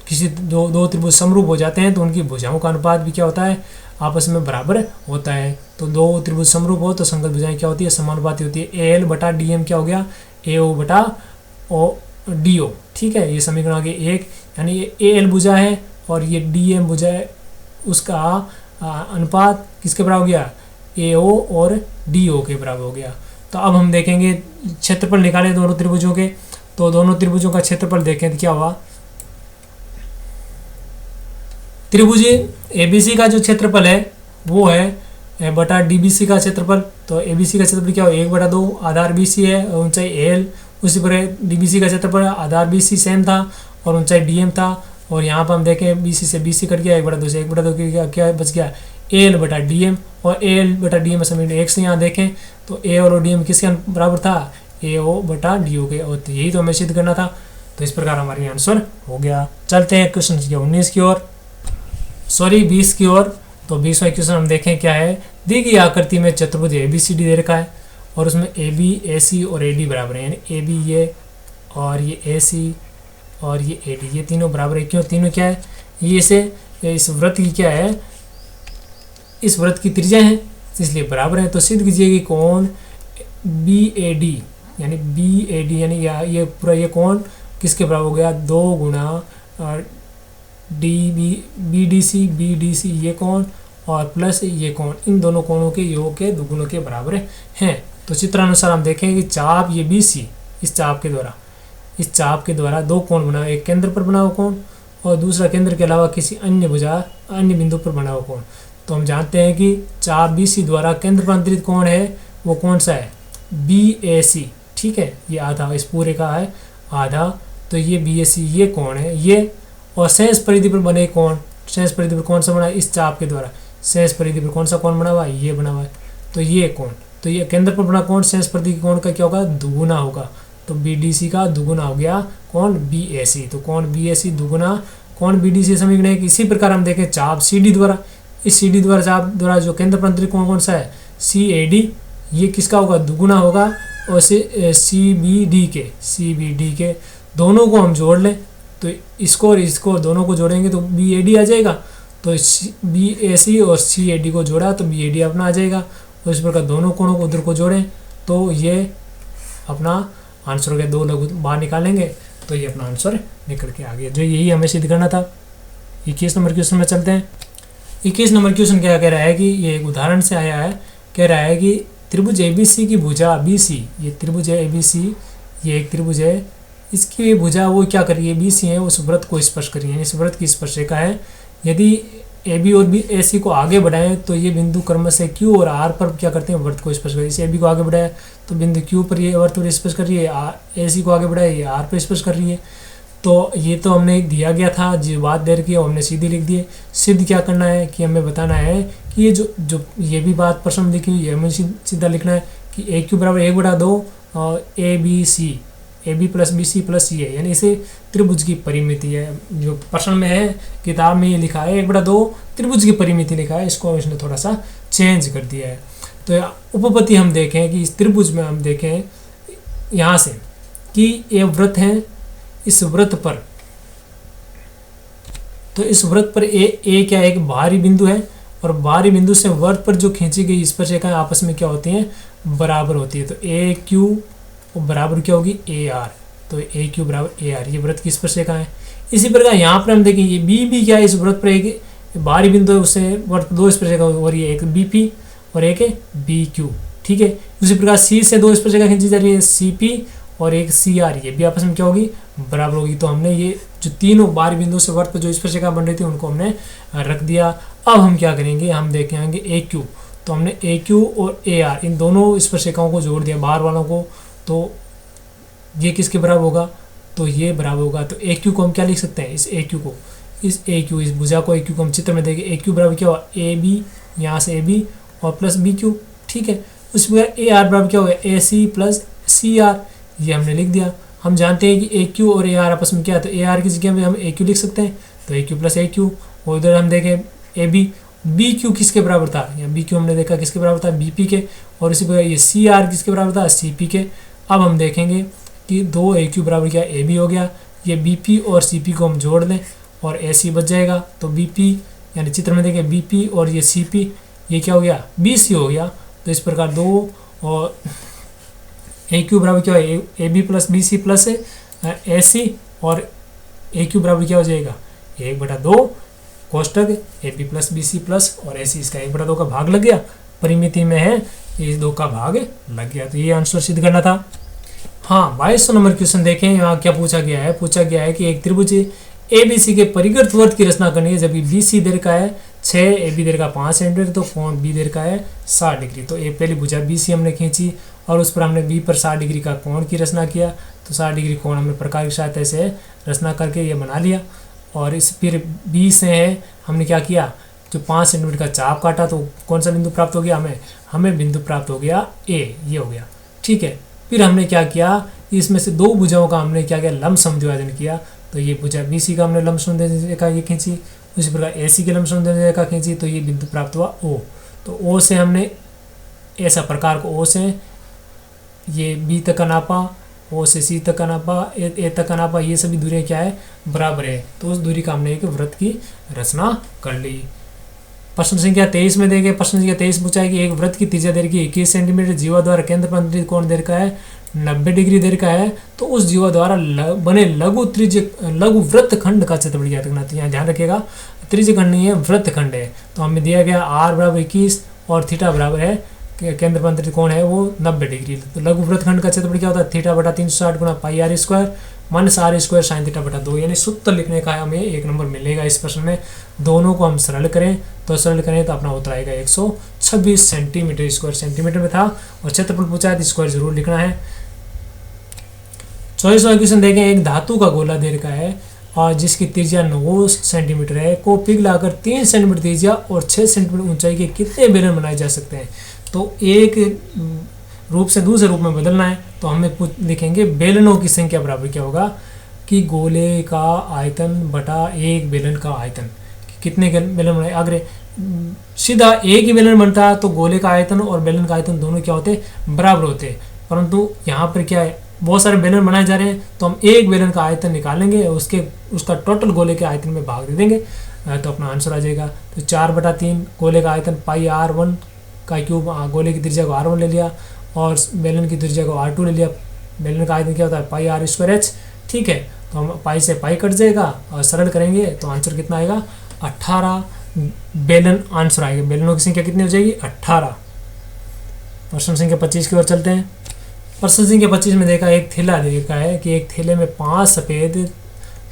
किसी दो त्रिभुज समरूप हो जाते हैं तो उनकी भुजाओं का अनुपात भी क्या होता है, आपस में बराबर होता है। तो दो त्रिभुज समरूप हो तो संगत भुजाएं क्या होती है, समानुपाती होती है। ए एल बटा डी एम क्या हो गया, ए ओ बटा ओ डी ओ। ठीक है, ये समीकरण आ गया एक, यानी ये ए एल भुजा है और ये डी एम भुजा है, उसका अनुपात किसके बराबर हो गया, ए ओ और डी ओ के बराबर हो गया। तो अब हम देखेंगे क्षेत्रफल निकालें दोनों त्रिभुजों के, तो दोनों त्रिभुजों का क्षेत्रफल देखें तो क्या हुआ, त्रिभुज एबीसी का जो क्षेत्रफल है वो है बटा डीबीसी का क्षेत्रफल। तो एबीसी का क्षेत्रफल क्या हो, 1/2, आधार बीसी है और ऊंचाई एल, उसी पर डीबीसी का क्षेत्रफल आधार बीसी सेम था और ऊंचाई डीएम था। और यहाँ पर हम देखें बीसी से बीसी कट गया, 1/2 से 1/2 क्या बच गया, एल बटा डीएम। और एल बटा डीएम समीकरण एक से यहाँ देखें तो ए और डीएम किसके बराबर था, ए ओ बटा डी ओ के, और यही तो हमें सिद्ध करना था। तो इस प्रकार हमारी आंसर हो गया। चलते हैं क्वेश्चन 19 की ओर, सॉरी 20 की ओर। तो 20वां क्वेश्चन हम देखें क्या है, दी गई आकृति में चतुर्भुज एबीसीडी दे रखा है और उसमें ए बी ए सी और ए डी बराबर है, यानी ए बी ये और ये ए सी और ये ए डी, ये तीनों बराबर है। क्यों तीनों क्या है, ये इस वृत्त की क्या है, इस वृत्त की त्रिज्या है इसलिए बराबर है। तो सिद्ध कीजिए कि कोण बी ए डी यानी ये पूरा ये कोण किसके बराबर हो गया, 2 गुणा बी डी सी ये कोण और प्लस ये कोण, इन दोनों कोणों के योग के दुगुणों के बराबर हैं। तो चित्रानुसार हम देखें कि चाप ये बी सी, इस चाप के द्वारा दो कोण बना, एक केंद्र पर बना हुआ कोण और दूसरा केंद्र के अलावा किसी अन्य बिंदु पर बना हुआ कोण। तो हम जानते हैं कि चाप बी सी द्वारा केंद्र पर अंतरित कोण है वो कौन सा है, बी ए सी। ठीक है, ये आधा इस पूरे का है आधा, तो ये बी ए सी ये कोण है ये, और शेष परिधि पर बने कोण, शेष परिधि पर कौन सा बना है, इस चाप के द्वारा शेष परिधि पर कौन सा कोण बना हुआ है, ये बना हुआ है। तो ये कोण, तो ये केंद्र पर बना कोण शेष परिधि के कोण का क्या होगा, दुगुना होगा। तो बी डी सी का दुगुना हो गया कोण बी ए सी। तो कोण बी ए सी दुगुना कोण बी डी सी समीकरण है। इसी प्रकार हम देखें चाप सी डी द्वारा, इस सी डी द्वारा चाप द्वारा जो केंद्र पर अंतरित कोण कौन सा है, सी ए डी, ये किसका होगा, दुगुना होगा। और सी बी डी के दोनों को हम जोड़ लें तो इसको दोनों को जोड़ेंगे तो बी ए डी आ जाएगा। तो बी ए सी और सी ए डी को जोड़ा तो बी ए डी अपना आ जाएगा। और इस प्रकार दोनों कोणों को उधर को जोड़ें तो ये अपना आंसर हो गया। 2 लघु बाहर निकालेंगे तो ये अपना आंसर निकल के आ गया, जो यही हमें सिद्ध करना था। 21 नंबर क्वेश्चन में चलते हैं। 21 नंबर क्वेश्चन क्या कह रहा है कि ये एक उदाहरण से आया है, कह रहा है कि त्रिभुज एबीसी की भुजा बीसी, ये त्रिभुज है एबीसी, ये एक त्रिभुज है, इसकी भुजा वो क्या कर रही है, बीसी है, उस वृत्त को स्पर्श कर रही है, इस वृत्त की स्पर्शिका है। यदि ए बी और बी ए सी को आगे बढ़ाएं तो ये बिंदु क्रमशः क्यू और आर पर क्या करते हैं, वृत्त को स्पर्श कर रही है। इसे ए बी को आगे बढ़ाया तो बिंदु क्यू पर ये वृत्त पर स्पर्श कर रही है, ए सी को आगे बढ़ाया ये आर पर स्पर्श कर रही है। तो ये तो हमने दिया गया था, जो बात दे रखी है हमने सीधी लिख दी है। सिद्ध क्या करना है कि हमें बताना है कि ये जो ये भी बात प्रश्न में लिखी हुई है हमें सीधा लिखना है कि ए क्यू बराबर 1/2 और A B C, A B plus B C plus C है, यानी इसे त्रिभुज की परिमिति है। जो प्रश्न में है किताब में ये लिखा है 1/2 त्रिभुज की परिमिति लिखा है, इसको इसने थोड़ा सा चेंज कर दिया है। तो उपपत्ति हम देखें कि इस त्रिभुज में हम देखें यहाँ से कि ये वृत्त है, इस वृत्त पर, तो इस वृत्त पर ए क्या एक बाहरी बिंदु है और बाहरी बिंदु से वृत्त पर जो खींची गई स्पर्शिकाएं आपस में क्या होती हैं, बराबर होती है। तो ए क्यू बराबर क्या होगी, ए आर। तो ए क्यू बराबर ए आर, ये वृत्त की स्पर्शिका है। इसी प्रकार यहाँ पर हम देखें ये बी भी क्या है, इस वृत्त पर एक बाहरी बिंदु है, उससे वृत्त 2 स्पर्शिका हो रही है, एक बी पी और एक बी क्यू। ठीक है, उसी प्रकार सी से 2 स्पर्शिका खींची जा रही है, सी पी और एक सी आर, ये भी आपस में क्या होगी, बराबर होगी। तो हमने ये जो तीनों बाहरी बिंदु से वृत्त पर जो स्पर्शिका बन रही थी उनको हमने रख दिया। अब हम क्या करेंगे, हम देखेंगे ए क्यू। तो हमने ए क्यू और ए आर इन दोनों स्पर्शिकाओं को जोड़ दिया बाहर वालों को, तो ये किसके बराबर होगा, तो ये बराबर होगा, तो ए क्यू को हम क्या लिख सकते हैं, इस ए क्यू को, इस ए क्यू, इस भुजा को ए क्यू को हम चित्र में देखें, ए क्यू बराबर क्या होगा, ए बी, यहाँ से ए बी और प्लस बी क्यू, ठीक है। उसी प्रकार ए आर बराबर क्या होगा, ए सी प्लस सी आर, ये हमने लिख दिया। हम जानते हैं कि ए क्यू और ए आर आपस में क्या है, तो ए आर की जगह में हम ए क्यू लिख सकते हैं, तो ए क्यू प्लस ए क्यू। और उधर हम देखें ए बी, बी क्यू किसके बराबर था, या बी क्यू हमने देखा किसके बराबर था, बी पी के। और इसी प्रकार ये सी आर किसके बराबर था, सी पी के। अब हम देखेंगे कि दो ए क्यू बराबर क्या, ए बी हो गया, ये बी पी और सी पी को हम जोड़ लें और ए सी बच जाएगा, तो बी पी यानी चित्र में देखें बी पी और ये सी पी, ये क्या हो गया, बी सी हो गया। तो इस प्रकार दो और ए क्यू बराबर क्या है, A B plus B C plus A C, और ए क्यू बराबर क्या हो जाएगा, 1/2 कोष्टक A B plus B C plus और ए सी, इसका 1/2 का भाग लग गया, परिमिति में है ये 2 का भाग लग गया। तो ये आंसर सिद्ध करना था। हाँ, 22 नंबर क्वेश्चन देखें, यहाँ क्या पूछा गया है, पूछा गया है कि एक त्रिभुज ए बी सी के परिगृत वृत्त की रचना करनी है, जबकि बी सी देर का है 6, ए बी देर का 5 सेंटीमीटर, तो कोण बी देर का है 60 डिग्री। तो ये पहली भुजा बी सी हमने खींची और उस पर हमने बी पर 60 डिग्री का कोण की रचना किया, तो 60 डिग्री कोण हमने प्रकार की सहायता से रचना करके ये बना लिया। और इस फिर बी से है हमने क्या किया, जो 5 सेंटीमीटर का चाप काटा, तो कौन सा बिंदु प्राप्त हो गया, हमें बिंदु प्राप्त हो गया ए, ये हो गया, ठीक है। फिर हमने क्या किया, इसमें से दो भुजाओं का हमने क्या किया, लंब समद्विभाजन किया, तो ये भुजा बी सी का हमने लंब समद्विभाजन रेखा ये खींची, उसी प्रकार ए सी की लंब समद्विभाजन रेखा खींची, तो ये बिंदु प्राप्त हुआ ओ। तो ओ से हमने ऐसा प्रकार को, ओ से ये बी तक का नापा, ओ से सी तक का नापा, ए तक का नापा, ये सभी दूरियां क्या है, बराबर है, तो उस दूरी का हमने एक वृत्त की रचना कर ली। प्रश्न संख्या 23 में देखें, प्रश्न संख्या 23 पूछा है कि एक वृत्त की त्रिज्या देर की 21 सेंटीमीटर, जीवा द्वारा केंद्र पर अंतरित कोण देर का है 90 डिग्री देर का है, तो उस जीवा द्वारा बने लघु वृत्तखंड का क्षेत्रफल ज्ञात करना। तो यहाँ ध्यान रखिएगा, त्रिज्य खंड नहीं है, वृत्तखंड है। तो हमें दिया गया आर बराबर 21 और थीटा बराबर है, केंद्र पर अंतरित कोण है वो 90 डिग्री। तो लघु वृत्तखंड का क्षेत्रफल क्या होता है, थीटा बटा 360 गुणा pi R square minus R square sine theta बटा 2, यानी सूत्र लिखने का हमें 1 नंबर मिलेगा इस प्रश्न में। दोनों को हम सरल करें तो अपना उत्तर आएगा 126 सेंटीमीटर, स्क्वायर सेंटीमीटर में था और क्षेत्रफल पूछा है तो स्क्वायर जरूर लिखना है। 24वां क्वेश्चन देखें, एक धातु का गोला देर का है और जिसकी त्रिज्या 9 सेंटीमीटर है, को पिघलाकर 3 सेंटीमीटर त्रिज्या और 6 सेंटीमीटर ऊंचाई के कितने बेलन बनाए जा सकते हैं। तो एक रूप से दूसरे रूप में बदलना है, तो हमें लिखेंगे बेलनों की संख्या बराबर क्या होगा, कि गोले का आयतन बटा एक बेलन का आयतन, कितने बेलन बनाए। अगर सीधा एक ही बेलन बनता है तो गोले का आयतन और बेलन का आयतन दोनों क्या होते, बराबर होते, परंतु यहाँ पर क्या है, बहुत सारे बेलन बनाए जा रहे हैं, तो हम एक बेलन का आयतन निकालेंगे, उसका टोटल गोले के आयतन में भाग दे देंगे, तो अपना आंसर आ जाएगा। तो 4/3 गोले का आयतन पाई R1 का क्यूब, गोले की त्रिज्या को R1 ले लिया और बेलन की त्रिज्या को R2 ले लिया। बेलन का आयतन क्या होता है, पाई R स्क्वायर H, ठीक है। तो हम पाई से पाई कट जाएगा और सरल करेंगे तो आंसर कितना आएगा, 18 बेलन आंसर आएगा। बेलनों की संख्या कितनी हो जाएगी, 18। प्रश्न संख्या 25 की ओर चलते हैं। प्रश्न संख्या 25 में देखा, एक थैला देखा है कि एक थैले में 5 सफ़ेद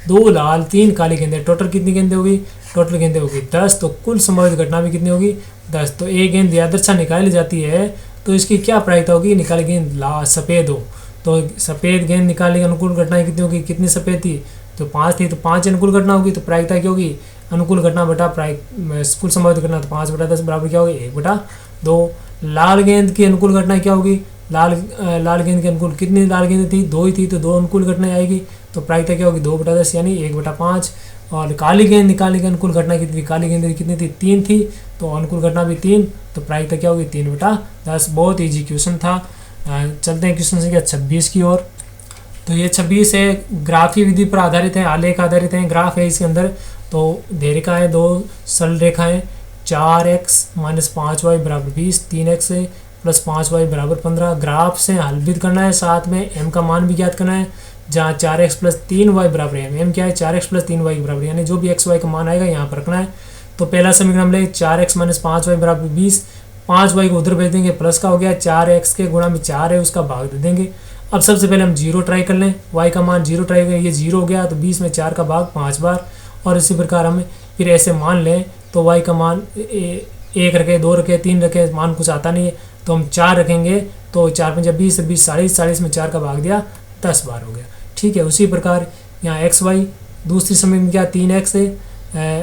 2 लाल 3 काली गेंदें, टोटल कितनी गेंदें होगी, टोटल गेंदें होगी 10। तो कुल संभावित घटना भी कितनी होगी, 10। तो एक गेंद यादृच्छा निकाली जाती है तो इसकी क्या प्रायिकता होगी, निकाली गेंद सफ़ेद हो, तो सफ़ेद गेंद निकालने की अनुकूल घटनाएं कितनी होगी, कितनी सफ़ेद थी, तो 5 थी, तो 5 अनुकूल घटना होगी, तो प्रायिकता क्या होगी, अनुकूल घटना बटा कुल संभावित घटना, तो 5/10 बराबर क्या होगी, 1/2। लाल गेंद की अनुकूल घटना क्या होगी, लाल गेंद के अनुकूल कितनी लाल गेंद थी, 2 ही थी, तो 2 अनुकूल घटना आएगी, तो प्रायिकता क्या होगी, 2/10 यानी 1/5। और काली गेंद निकालने की अनुकूल घटना कितनी, काली गेंद कितनी थी, 3 थी, तो अनुकूल घटना भी 3, तो प्रायिकता क्या होगी, 3/10। बहुत ईजी क्वेश्चन था। चलते हैं क्वेश्चन संख्या 26 की ओर। तो ये 26 है, ग्राफीय विधि पर आधारित है, आलेख आधारित है, ग्राफ है इसके अंदर। तो धेरिका है 2 सरल रेखाएं, 4x - 5y = 20, 3x + 5y = 15। Graph से हल भी करना है, साथ में m का मान भी ज्ञात करना है, जहाँ 4x + 3y = m। m क्या है, 4x + 3y = यानी जो भी x y का मान आएगा यहाँ पर रखना है। तो पहला समीकरण हम ले 4x - 5y = 20, 5y को उधर भेज देंगे, प्लस का हो गया, 4x के गुणा में 4 है उसका भाग दे देंगे। अब सबसे पहले हम 0 ट्राई कर लें, y का मान 0 ट्राई करें, ये 0 हो गया, तो 20 में 4 का भाग 5 बार। और इसी प्रकार हम फिर ऐसे मान लें तो y का मान 1 रखे, 2 रखे, 3 रखे, मान कुछ आता नहीं है, तो हम 4 रखेंगे, तो 4 × 5 = 20, 20 40, 40 में 4 का भाग दिया 10 बार हो गया, ठीक है। उसी प्रकार यहाँ एक्स वाई दूसरी समीकरण क्या 3x है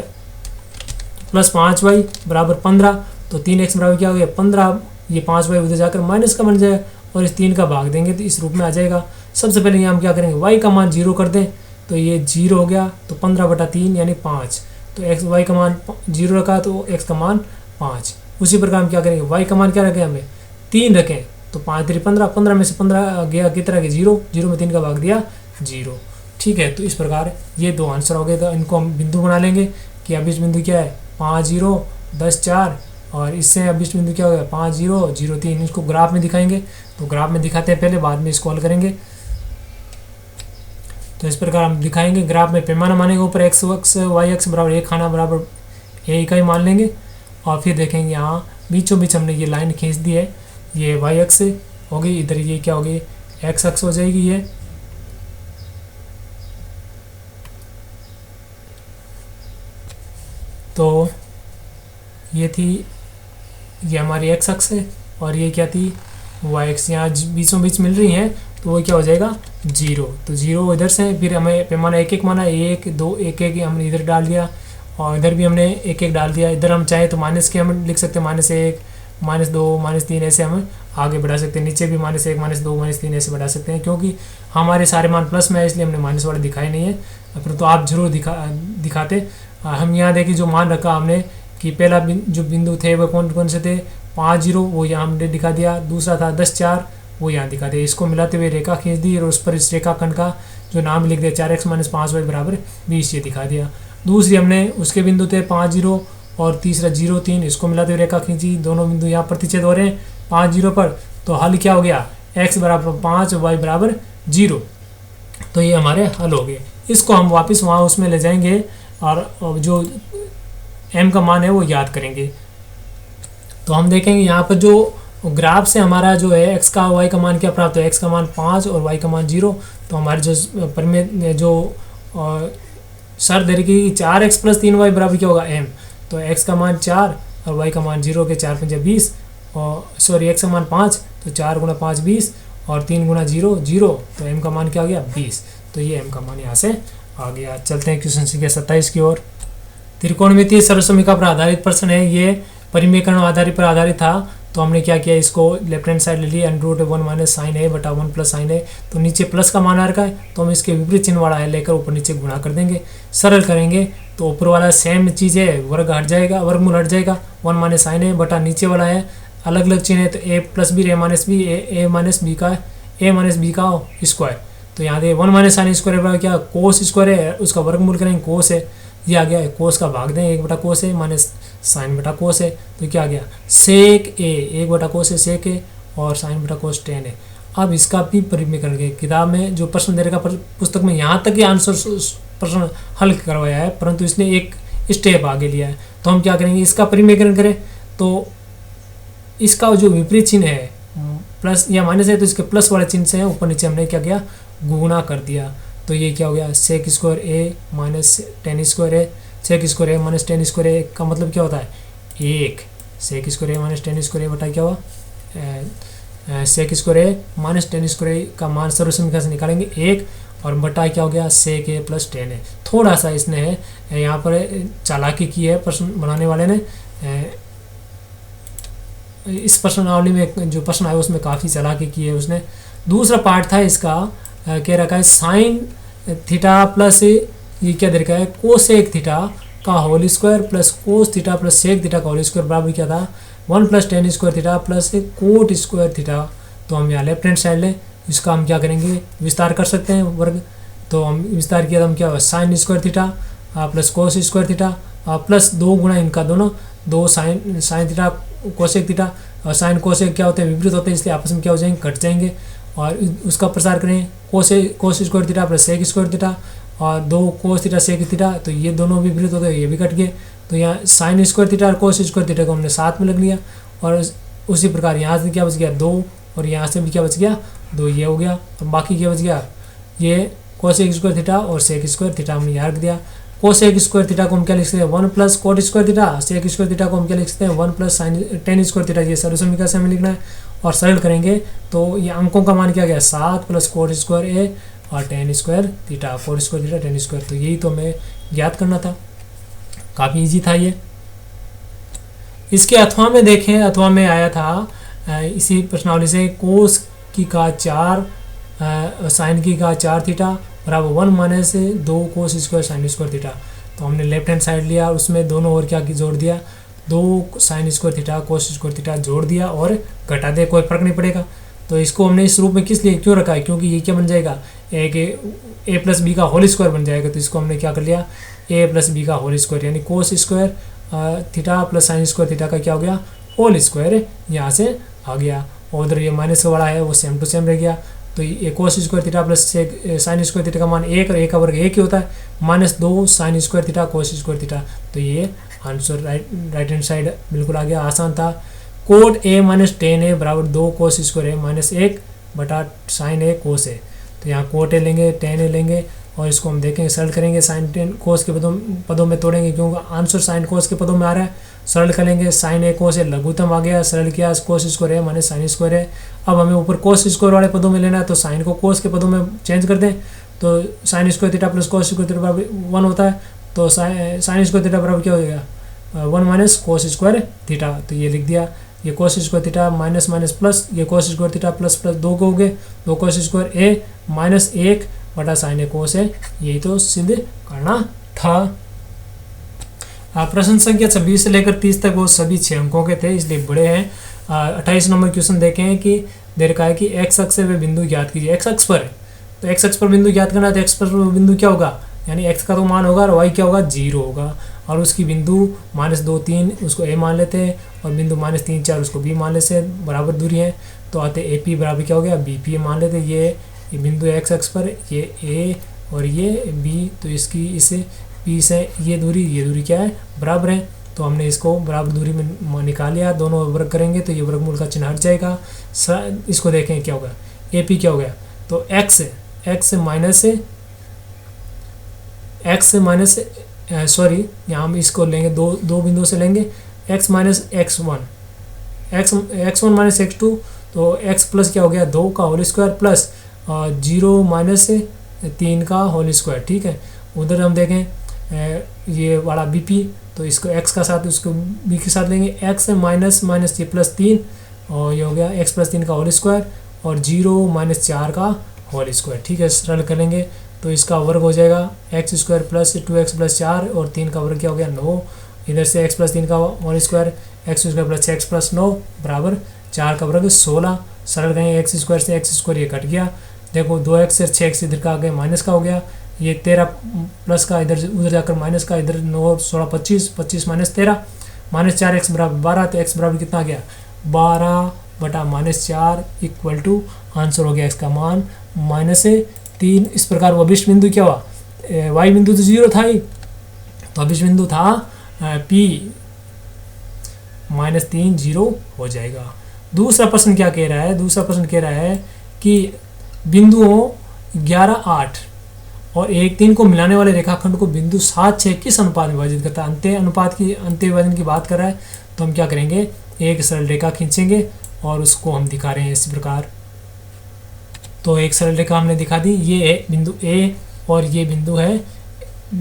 प्लस 5y बराबर 15, तो 3x बराबर क्या हो गया 15, ये 5y उधर जाकर माइनस का बन जाएगा और इस 3 का भाग देंगे तो इस रूप में आ जाएगा। सबसे पहले यहाँ हम क्या करेंगे y का मान 0 कर दें, तो ये 0 हो गया, तो 15/3 यानी 5, तो एक्स वाई का मान 0 रखा तो x का मान 5। उसी प्रकार हम क्या करेंगे y का मान क्या रखें हमें 3 रखें, तो 5 3 15, 15 में से 15 गया कितना के 0, 0 में 3 का भाग दिया 0, ठीक है। तो इस प्रकार ये दो आंसर हो गए। तो इनको हम बिंदु बना लेंगे कि अभिष्ट बिंदु क्या है 5 0 10 4, और इससे अभिष्ट बिंदु क्या हो गया 5 0 0 3। इसको ग्राफ में दिखाएंगे, तो ग्राफ में दिखाते हैं पहले, बाद में इसको हल करेंगे। तो इस प्रकार हम दिखाएंगे ग्राफ में पैमाना मानेंगे ऊपर एक्स अक्ष वाई अक्ष बराबर एक खाना बराबर ए इकाई मान लेंगे, और फिर देखेंगे यहाँ बीचों बीच हमने ये लाइन खींच दी है, ये वाई अक्ष हो गई, इधर ये क्या हो गई एक्स अक्ष हो जाएगी ये, तो ये थी ये हमारी एक्स अक्ष है और ये क्या थी वाई अक्ष, यहाँ बीचों बीच मिल रही हैं तो वो क्या हो जाएगा 0, तो 0 इधर से, फिर हमें पैमाना 1 1 माना 1 2 1 1 हमने इधर डाल दिया और इधर भी हमने 1 1 डाल दिया। इधर हम चाहे तो माइनस के हम लिख सकते हैं -1 -2 -3 ऐसे हम आगे बढ़ा सकते हैं, नीचे भी -1 -2 -3 ऐसे बढ़ा सकते हैं, क्योंकि हमारे सारे मान प्लस में है इसलिए हमने माइनस वाले दिखाए नहीं है, परंतु तो आप जरूर दिखाते। हम यहाँ देखिए जो मान रखा हमने कि पहला जो बिंदु थे वो कौन कौन से थे 5 0, वो यहाँ हमने दिखा दिया, दूसरा था 10 4, वो यहाँ दिखा दिया। इसको मिलाते हुए रेखा खींच दी और उस पर इस रेखाखंड का जो नाम लिख दिया 4x - 5y बराबर 20, ये दिखा दिया। दूसरी हमने उसके बिंदु थे 5 0 और तीसरा 0 3, इसको मिलाते हुए रेखा खींची, दोनों बिंदु यहाँ प्रतिच्छेद हो रहे हैं 5 0 पर, तो हल क्या हो गया x बराबर 5 y बराबर 0, तो ये हमारे हल हो गए। इसको हम वापस वहाँ उसमें ले जाएंगे और जो m का मान है वो याद करेंगे। तो हम देखेंगे यहाँ पर जो ग्राफ से हमारा जो है x का y का मान क्या प्राप्त है, x का मान 5 और y का मान 0, तो हमारे जो परिमेय जो सर दे रही 4x + 3y बराबर क्या होगा m, तो x का मान 4 और y का मान 0 के 4 5 20, और सॉरी x का मान 5, तो 4 × 5 20 और 3 × 0 0, तो m का मान क्या आ गया 20, तो ये m का मान यहाँ से आ गया। चलते हैं क्वेश्चन संख्या 27 की ओर। त्रिकोणमितीय सर्वसमीका पर आधारित प्रश्न है, ये परिमेयकरण आधारित पर आधारित था, तो हमने क्या किया इसको लेफ्ट हैंड साइड ले लिया √1 - sin a बटा 1 + sin a, तो नीचे प्लस का मान आ रखा है तो हम इसके विपरीत चिन्ह वाला है लेकर ऊपर नीचे गुणा कर देंगे, सरल करेंगे तो ऊपर वाला सेम चीज़ है, वर्ग हट जाएगा, वर्गमूल हट जाएगा, 1 - sin a बटा नीचे वाला है अलग अलग चिन्ह है, तो a + b a - b a - b का स्क्वायर, तो यहाँ देखिए 1 - sin स्क्वायर क्या कोस स्क्वायर है, उसका वर्गमूल करेंगे कोस है, ये आ गया है कोस का भाग दें 1/कोस है माइनस साइन बटा कोस है, तो क्या आ गया सेक ए 1/कोस है सेक ए और साइन बटा कोस tan है। अब इसका भी परिमेयकरण के किताब में जो प्रश्न दे रखा पुस्तक में यहाँ तक ही आंसर प्रश्न हल करवाया है, परंतु इसने एक स्टेप आगे लिया है, तो हम क्या करेंगे इसका परिमेयकरण करें, तो इसका जो विपरीत चिन्ह है प्लस या माइनस है, तो इसके प्लस वाले चिन्ह से ऊपर नीचे हमने क्या किया गुणा कर दिया, तो ये क्या हो गया सेक स्क्वायर ए माइनस tan स्क्वायर है, सेक स्क्वायर ए माइनस tan स्क्वायर ए का मतलब क्या होता है 1, सेक स्क्वायर ए माइनस tan स्क्वायर ए बटा क्या हुआ सेक स्क्वायर ए माइनस tan स्क्वायर ए का मान सर्वसमीकरण से निकालेंगे 1 और बटा क्या हो गया सेक ए प्लस tan है। थोड़ा सा इसने है यहाँ पर चालाकी की है प्रश्न बनाने वाले ने, इस प्रश्नावली में जो प्रश्न आया उसमें काफ़ी चालाकी की है उसने। दूसरा पार्ट था इसका कह रखा है साइन थीटा प्लस ये क्या दे रखा है कोसेक थीटा का whole square plus cos theta plus sec theta का होल स्क्वायर बराबर क्या था 1 + tan square theta plus cot square theta. तो हम यहाँ लेफ्ट हैंड साइड लें, इसका हम क्या करेंगे विस्तार कर सकते हैं वर्ग, तो हम विस्तार किया तो हम क्या हुआ sine square theta plus cos square theta plus 2 गुणा इनका दोनों 2 साइन थीटा कोसेक थीटा, और साइन कोसेक क्या होते हैं विपरीत होते हैं इसलिए आपस में क्या हो जाएंगे कट जाएंगे, और उसका प्रसार करें cos square theta plus sec square theta और 2 कोस थीटा सेक थीटा, तो ये दोनों विपरीत होते हैं ये भी कट गए, तो यहाँ साइन स्क्वायर थीटा और कोस स्क्वायर थीटा को हमने साथ में लग लिया, और उसी प्रकार यहाँ से क्या बच गया 2 और यहाँ से भी क्या बच गया 2, ये हो गया, और बाकी क्या बच गया ये कोसेक स्क्वायर थीटा और सेक स्क्वायर थीटा हमने यहाँ रख दिया। कोसेक स्क्वायर थीटा को हम क्या लिख सकते हैं 1 + cot square theta, sec square theta को हम क्या लिख सकते हैं 1 + साइन tan स्क्वायर थीटा, ये सर्वसमीकरण से हमें लिखना है और सरल करेंगे तो ये अंकों का मान क्या गया 7 + कोट स्क्वायर ए और ten square theta, 4 square theta 10 square. तो यही तो हमें याद करना था, काफ़ी इजी था ये। इसके अथवा में देखें, अथवा में आया था इसी प्रश्नावली से कोस की का 4 साइन की का 4 थीटा बराबर 1 minus 2 cos square sine square theta. तो हमने लेफ्ट हैंड साइड लिया, उसमें दोनों ओर क्या जोड़ दिया, 2 sine square theta cos square theta जोड़ दिया और घटा दे, कोई फर्क नहीं पड़ेगा। तो इसको हमने इस रूप में किस लिए क्यों रखा है, क्योंकि ये क्या बन जाएगा, ए प्लस बी का होल स्क्वायर बन जाएगा। तो इसको हमने क्या कर लिया, ए प्लस बी का होल स्क्वायर, यानी कोस square theta plus sine square theta का क्या हो गया, होल स्क्वायर यहाँ से आ गया। और उधर ये माइनस का बड़ा है वो सेम टू सेम रह गया। तो ये cos square theta plus sine square theta का मान 1 और 1 का वर्ग 1 ही होता है, -2 sine square theta cos square theta. तो ये आंसर राइट हैंड साइड बिल्कुल आ गया, आसान था। कोट ए माइनस टेन ए बराबर 2 कोस स्क्वायर ए माइनस 1 बटा साइन ए कोस ए। तो यहाँ कोट ए लेंगे, टेन ए लेंगे और इसको हम देखेंगे सरल करेंगे, साइन टेन कोस के पदों में तोड़ेंगे क्योंकि आंसर साइन कोस के पदों में आ रहा है। सरल करेंगे, साइन ए कोस ए लघुत्तम आ गया, सरल किया कोस स्क्वायर है माइनस साइन स्क्वायर है। अब हमें ऊपर कोस स्क्वायर वाले पदों में लेना है, तो साइन को कोस के पदों में चेंज कर दें। तो sine square theta plus cos square theta बराबर 1 होता है। तो साइन स्क्वायर थीटा बराबर क्या हो जाएगा, 1 माइनस कोस स्क्वायर थीटा। तो ये लिख दिया, ये cos square theta minus minus plus, ये cos square theta plus plus 2 को हो गए, 2 कोस स्क्वायर ए माइनस 1 बटा साइन ए कोस है। यही तो सिद्ध करना था। प्रश्न संख्या 26 से लेकर 30 तक वो सभी 6 अंकों के थे, इसलिए बड़े हैं। 28 नंबर क्वेश्चन देखें कि दे रखा है कि एक्स अक्ष से वे बिंदु ज्ञात कीजिए। एक्स अक्ष पर है, तो एक्स अक्ष पर बिंदु ज्ञात करना है, तो एक्स पर बिंदु क्या होगा, यानी एक्स का तो मान होगा और वाई क्या होगा, 0 होगा। और उसकी बिंदु -2 3 उसको ए मान लेते हैं और बिंदु -3 4 उसको बी मान लेते हैं, बराबर दूरी है। तो आते ए पी बराबर क्या हो गया, बी पी मान लेते हैं। ये बिंदु एक्स अक्ष पर ये ए और ये बी, तो इसकी इस पी से ये दूरी क्या है, बराबर है। तो हमने इसको बराबर दूरी में निकाल लिया, दोनों वर्ग करेंगे तो ये वर्गमूल का चिन्ह हट जाएगा। इसको देखें क्या होगा, ए पी क्या हो गया, तो एक्स माइनस सॉरी यहाँ हम इसको लेंगे, दो बिंदुओं से लेंगे, x minus x1 minus x2, तो x प्लस क्या हो गया 2 का होल स्क्वायर प्लस 0 माइनस 3 का होल स्क्वायर। ठीक है, उधर हम देखें ये वाला बी पी, तो इसको x का साथ उसको b के साथ लेंगे, x माइनस माइनस ये प्लस 3 और ये हो गया x प्लस 3 का होल स्क्वायर और 0 माइनस 4 का होल स्क्वायर। ठीक है, सरल करेंगे तो इसका वर्ग हो जाएगा x square plus 2x plus 4 और 3 का वर्ग क्या हो गया 9। इधर से x प्लस 3 का whole square x square plus x plus 9 बराबर 4 का वर्ग 16। सरल करेंगे एक्स स्क्वायर से एक्स स्क्वायर ये कट गया, देखो 2x से 6x इधर का आ गया माइनस का हो गया, ये 13 प्लस का इधर उधर जाकर माइनस का, इधर 9 16 25 माइनस 13 माइनस 4x बराबर 12। तो x बराबर कितना आ गया 12 बटा -4 इक्वल टू आंसर हो गया इसका मान -3। इस प्रकार वो अभिष्ट बिंदु क्या हुआ, y बिंदु तो 0 था ही, तो अभिष्ट बिंदु था p -3 0 हो जाएगा। दूसरा प्रश्न क्या कह रहा है, दूसरा प्रश्न कह रहा है कि बिंदुओं 11 8 और 1 3 को मिलाने वाले रेखाखंड को बिंदु 7 6 किस अनुपात में विभाजित करता है। अंत्य विभाजन की बात कर रहा है, तो हम क्या करेंगे, एक सरल रेखा खींचेंगे और उसको हम दिखा रहे हैं इस प्रकार। तो एक सरल रेखा हमने दिखा दी, ये है बिंदु A और ये बिंदु है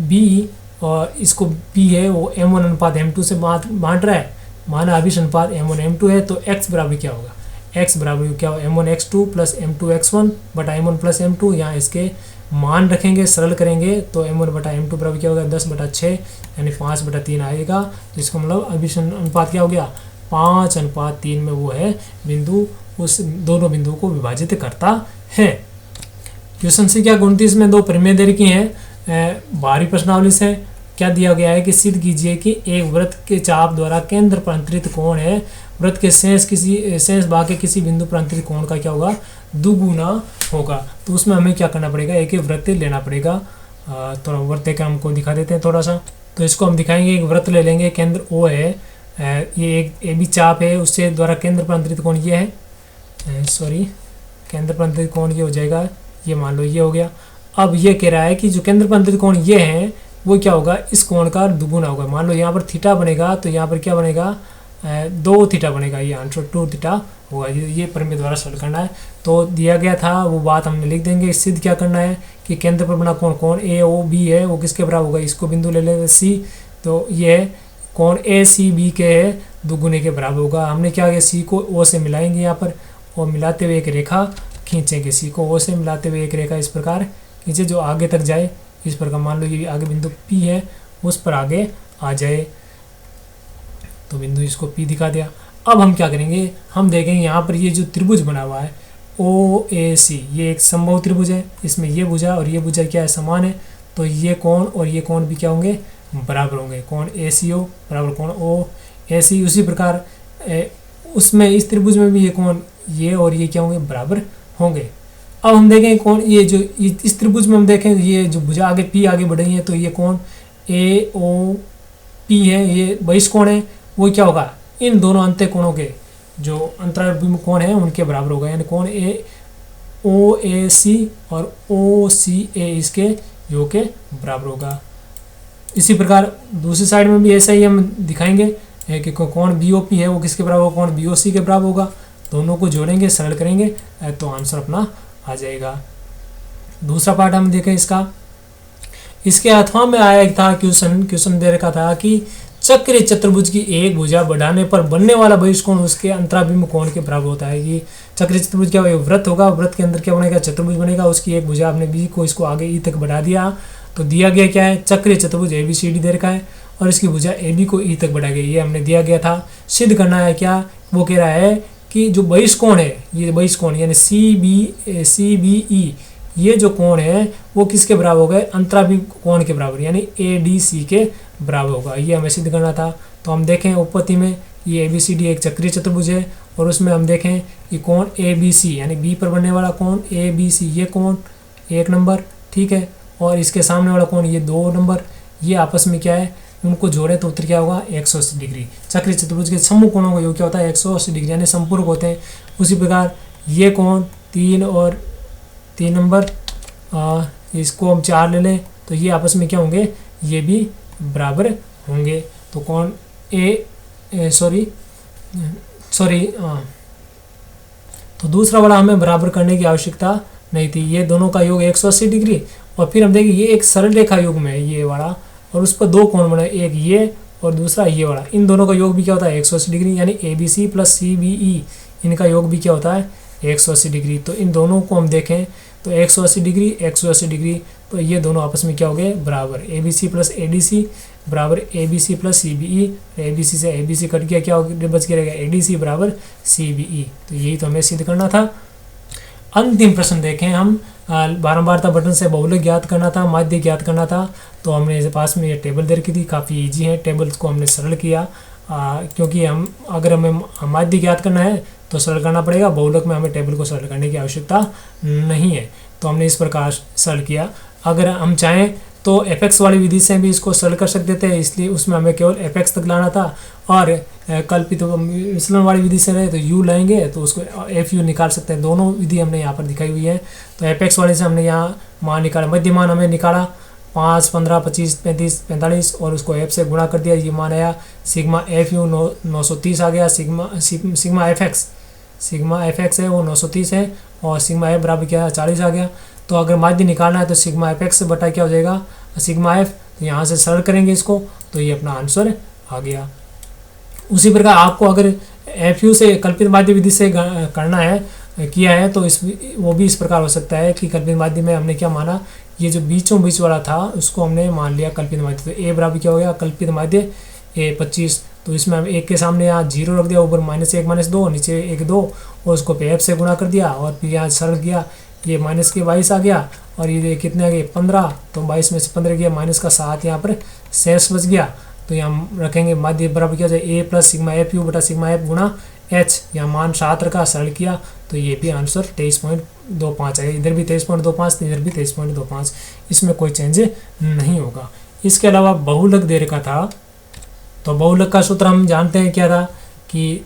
B और इसको B है वो m1 अनुपात m2 से बांट रहा है, माना अभिष्ट अनुपात m1 m2 है। तो x बराबर क्या होगा, x बराबर क्या होगा m1 x2 plus m2 x1 बटा m1 प्लस m2। यहाँ इसके मान रखेंगे, सरल करेंगे तो m1 बटा m2 बराबर क्या होगा 10 बटा 6 यानी 5 बटा 3 आएगा। जिसको मतलब अभिष्ट अनुपात क्या हो गया 5:3 में वो है बिंदु, उस दोनों बिंदुओं को विभाजित करता है। क्वेश्चन से क्या 29 में 2 परिमेय दे रखी हैं बाहरी प्रश्नावली से। क्या दिया गया है कि सिद्ध कीजिए कि एक वृत्त के चाप द्वारा केंद्र पर अंतरित कोण है, वृत्त के शेष भाग के किसी बिंदु पर अंतरित कोण का क्या होगा दुगुना होगा। तो उसमें हमें क्या करना पड़ेगा, एक वृत्त लेना पड़ेगा। थोड़ा वृत्त का हमको दिखा देते हैं थोड़ा सा, तो इसको हम दिखाएंगे। एक वृत्त ले लेंगे, केंद्र O है, ये एक ए बी चाप है, उससे द्वारा केंद्र पर अंतरित कोण ये है, केंद्र पर अंतरित कोण ये हो जाएगा, ये मान लो ये हो गया। अब ये कह रहा है कि जो केंद्र पर अंतरित कोण ये है वो क्या होगा, इस कोण का दुगुना होगा। मान लो यहाँ पर थीटा बनेगा तो यहाँ पर क्या बनेगा 2 थीटा बनेगा, ये आंसर 2 थीटा होगा। ये प्रमेय द्वारा सॉल्व करना है। तो दिया गया था वो बात हमने लिख देंगे। सिद्ध क्या करना है कि केंद्र पर बना कोण ए ओ बी है वो किसके बराबर होगा, इसको बिंदु ले लेते सी, तो ये है कोण ए सी बी के है दुगुने के बराबर होगा। हमने क्या किया, सी को ओ से मिलाएंगे यहाँ पर और मिलाते हुए एक रेखा खींचेंगे। सी को ओ से मिलाते हुए एक रेखा इस प्रकार खींचे जो आगे तक जाए इस प्रकार। मान लो ये आगे बिंदु पी है उस पर आगे आ जाए, तो बिंदु इसको पी दिखा दिया। अब हम क्या करेंगे, हम देखेंगे यहाँ पर ये जो त्रिभुज बना हुआ है ओ ए सी, ये एक समबाहु त्रिभुज है। इसमें ये भुजा और ये भुजा क्या है, समान है। तो ये कोण और ये कोण भी क्या होंगे, बराबर होंगे। कोण ए सी ओ बराबर कोण ओ ए सी। उसी प्रकार उसमें इस त्रिभुज में भी ये कोण ये और ये क्या होंगे, बराबर होंगे। अब हम देखें कोण ये जो इस त्रिभुज में हम देखें ये जो भुजा आगे पी आगे बढ़ रही है, तो ये कोण ए ओ पी है, ये बहिष कोण है, वो क्या होगा, इन दोनों अंत्य कोणों के जो अंतराभिमुख कोण है उनके बराबर होगा। यानी कोण ए ओ ए सी और ओ सी ए इसके योग के बराबर होगा। इसी प्रकार दूसरी साइड में भी ऐसा ही हम दिखाएंगे कि कोण बी ओ पी है वो किसके बराबर होगा, कोण बी ओ सी के बराबर होगा। दोनों को जोड़ेंगे सरल करेंगे तो आंसर अपना आ जाएगा। दूसरा पार्ट हम देखें इसका, इसके अथवा में आया था क्वेश्चन दे रखा था कि चक्रीय चतुर्भुज की एक भुजा बढ़ाने पर बनने वाला बहिष्कोण उसके अंतराभिमुख कोण के बराबर होता है। कि चक्रीय चतुर्भुज क्या होगा, वृत्त होगा, वृत्त के अंदर क्या बनेगा, चतुर्भुज बनेगा। उसकी एक भुजा आपने बी को इसको आगे ई तक बढ़ा दिया, तो दिया गया क्या है, चक्रीय चतुर्भुज ए बी सी डी दे रखा है और इसकी भुजा ए बी को ई तक बढ़ा गया, ये हमने दिया गया था। सिद्ध करना है क्या, वो कह रहा है कि जो बहिष्कोण है, ये बहिष्कोण यानी सी बी ई, ये जो कोण है वो किसके बराबर हो गए, अंतराभिमुख कोण के बराबर यानी ए डी सी के बराबर होगा। ये हमें सिद्ध करना था। तो हम देखें उपपत्ति में ये ए बी सी डी एक चक्रीय चतुर्भुज है और उसमें हम देखें कि कोण ए बी सी यानी बी पर बनने वाला कोण ए बी सी, ये कोण 1 नंबर, ठीक है, और इसके सामने वाला कोण ये 2 नंबर, ये आपस में क्या है, उनको जोड़े तो उत्तर क्या होगा, 180 डिग्री। चक्रीय चतुर्भुज के समूह कोणों का योग क्या होता है, 180 डिग्री यानी संपूरक होते हैं। उसी प्रकार ये कोण 3 और 3 नंबर, इसको हम 4 ले लें तो ये आपस में क्या होंगे, ये भी बराबर होंगे। तो कोण तो दूसरा वाला हमें बराबर करने की आवश्यकता नहीं थी। ये दोनों का योग 180 डिग्री और फिर हम देखें ये एक सरल रेखा योग में है ये वाला और उस पर 2 कोण बने, एक ये और दूसरा ये वाला। इन दोनों का योग भी क्या होता है, 180 डिग्री यानी A B C plus C B E, इनका योग भी क्या होता है, 180 डिग्री। तो इन दोनों को हम देखें तो 180 डिग्री 180 डिग्री, तो ये दोनों आपस में क्या हो गए, बराबर। A B C plus A D C बराबर A B C plus C B E, A B C से ए बी सी कट गया, क्या बच के रहेगा, ए डी सी बराबर सी बी ई। तो यही तो हमें सिद्ध करना था। अंतिम प्रश्न देखें हम, बारंबारता बटन से बहुलक ज्ञात करना था, माध्य ज्ञात करना था। तो हमने पास में ये टेबल दे रखी थी, काफ़ी इजी है, टेबल को हमने सरल किया क्योंकि अगर हमें माध्य ज्ञात करना है तो सरल करना पड़ेगा, बहुलक में हमें टेबल को सरल करने की आवश्यकता नहीं है। तो हमने इस प्रकार सरल किया। अगर हम चाहें तो एफ वाली विधि से भी इसको सरल कर सकते थे, इसलिए उसमें हमें केवल एफ तक लाना था। और कल्पित विचलन वाली विधि से रहे तो यू लाएंगे तो उसको एफ यू निकाल सकते हैं। दोनों विधि हमने यहाँ पर दिखाई हुई है। तो एफ वाले से हमने यहाँ मान निकाला, मध्य मान हमें निकाला 5, 15, 25, 35, 45 और उसको एफ से गुणा कर दिया, ये मान आया सिग्मा एफ यू 930 आ गया। सिग्मा एफ एक्स है वो 930 है और सिग्मा एफ बराबर क्या है, 40 आ गया। तो अगर माध्य निकालना है तो सिग्मा एफ एक्स से बटा क्या हो जाएगा, सिग्मा एफ। तो यहाँ से सरल करेंगे इसको तो ये अपना आंसर आ गया। उसी प्रकार आपको अगर एफ यू से कल्पित माध्य विधि से करना है किया है तो वो भी इस प्रकार हो सकता है कि कल्पित माध्य में हमने क्या माना, ये जो बीचों बीच वाला था उसको हमने मान लिया कल्पित माध्य। तो ए बराबर क्या हो गया, कल्पित माध्य ए 25। तो इसमें हम एक के सामने यहाँ 0 रख दिया, ऊपर -1 -2 नीचे 1 2 और उसको पे एफ से गुणा कर दिया और फिर यहाँ सरल किया, ये माइनस के 22 आ गया और ये कितने आ गए 15। तो 22 में से 15 गया, माइनस का 7 यहाँ पर शेष बच गया। तो यहाँ हम रखेंगे माध्य बराबर क्या हो जाए, ए प्लस सिग्मा एफ यू बटा सिग्मा एफ गुणा एच। यहाँ मान 7 रखा, सरल किया तो ये भी आंसर 23.25 आएगा। इधर भी 23.25 इधर भी 23.25, इसमें कोई चेंज नहीं होगा। इसके अलावा बहुलक दे रखा था, तो बहुलक का सूत्र हम जानते हैं क्या था कि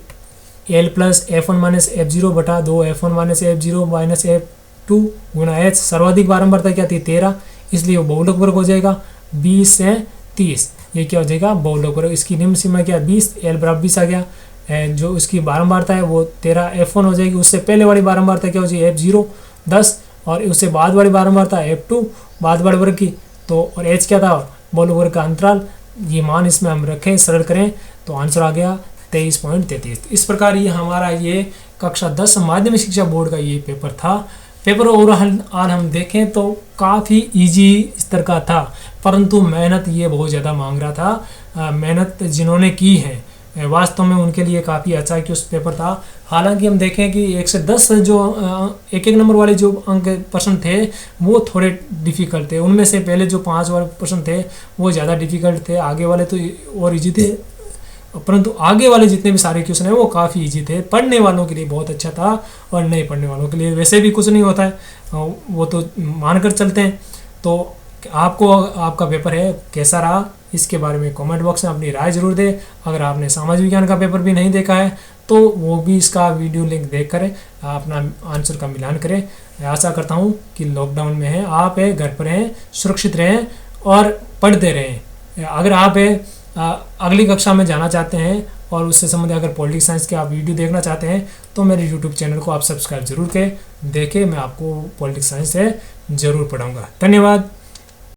L plus F one minus F zero बटा 2 F one minus F zero minus F two गुणा एच। सर्वाधिक बारंबारता क्या थी 13, इसलिए वो बहुलक वर्ग हो जाएगा 20 से 30, ये क्या हो जाएगा बहुलक वर्ग। इसकी निम्न सीमा क्या 20, एल बराबर 20 आ गया, जो उसकी बारंबारता है वो 13 F1 हो जाएगी। उससे पहले वाली बारंबारता क्या हो जाएगी F0 10, और उससे बाद वाली बारंबारता F2 बाद वाले वर्ग की। तो और H क्या था, बॉल वर्ग का अंतराल। ये मान इसमें हम रखें, सरल करें तो आंसर आ गया 23.33। इस प्रकार ये हमारा ये कक्षा 10 माध्यमिक शिक्षा बोर्ड का ये पेपर था। पेपर ओवरऑल हम देखें तो काफ़ी इजी स्तर का था, परंतु मेहनत ये बहुत ज़्यादा मांग रहा था। मेहनत जिन्होंने की है वास्तव में उनके लिए काफ़ी अच्छा कि उस पेपर था। हालांकि हम देखें कि 1 से 10 जो एक नंबर वाले जो अंक प्रश्न थे वो थोड़े डिफ़िकल्ट थे। उनमें से पहले जो 5 वाले प्रश्न थे वो ज़्यादा डिफ़िकल्ट थे, आगे वाले तो और इजी थे, परंतु आगे वाले जितने भी सारे क्वेश्चन हैं वो काफ़ी इजी थे। पढ़ने वालों के लिए बहुत अच्छा था, और नहीं पढ़ने वालों के लिए वैसे भी कुछ नहीं होता है, वो तो मानकर चलते हैं। तो आपको आपका पेपर है कैसा रहा इसके बारे में कमेंट बॉक्स में अपनी राय जरूर दें। अगर आपने सामाजिक विज्ञान का पेपर भी नहीं देखा है तो वो भी इसका वीडियो लिंक देख कर अपना आंसर का मिलान करें। आशा करता हूँ कि लॉकडाउन में है आप है, घर पर हैं, सुरक्षित रहें और पढ़ते रहें। अगर आप अगली कक्षा में जाना चाहते हैं और उससे संबंधित अगर पॉलिटिक्स साइंस के आप वीडियो देखना चाहते हैं तो मेरे यूट्यूब चैनल को आप सब्सक्राइब जरूर करें। देखें, मैं आपको पॉलिटिक्स साइंस से ज़रूर पढ़ाऊँगा। धन्यवाद।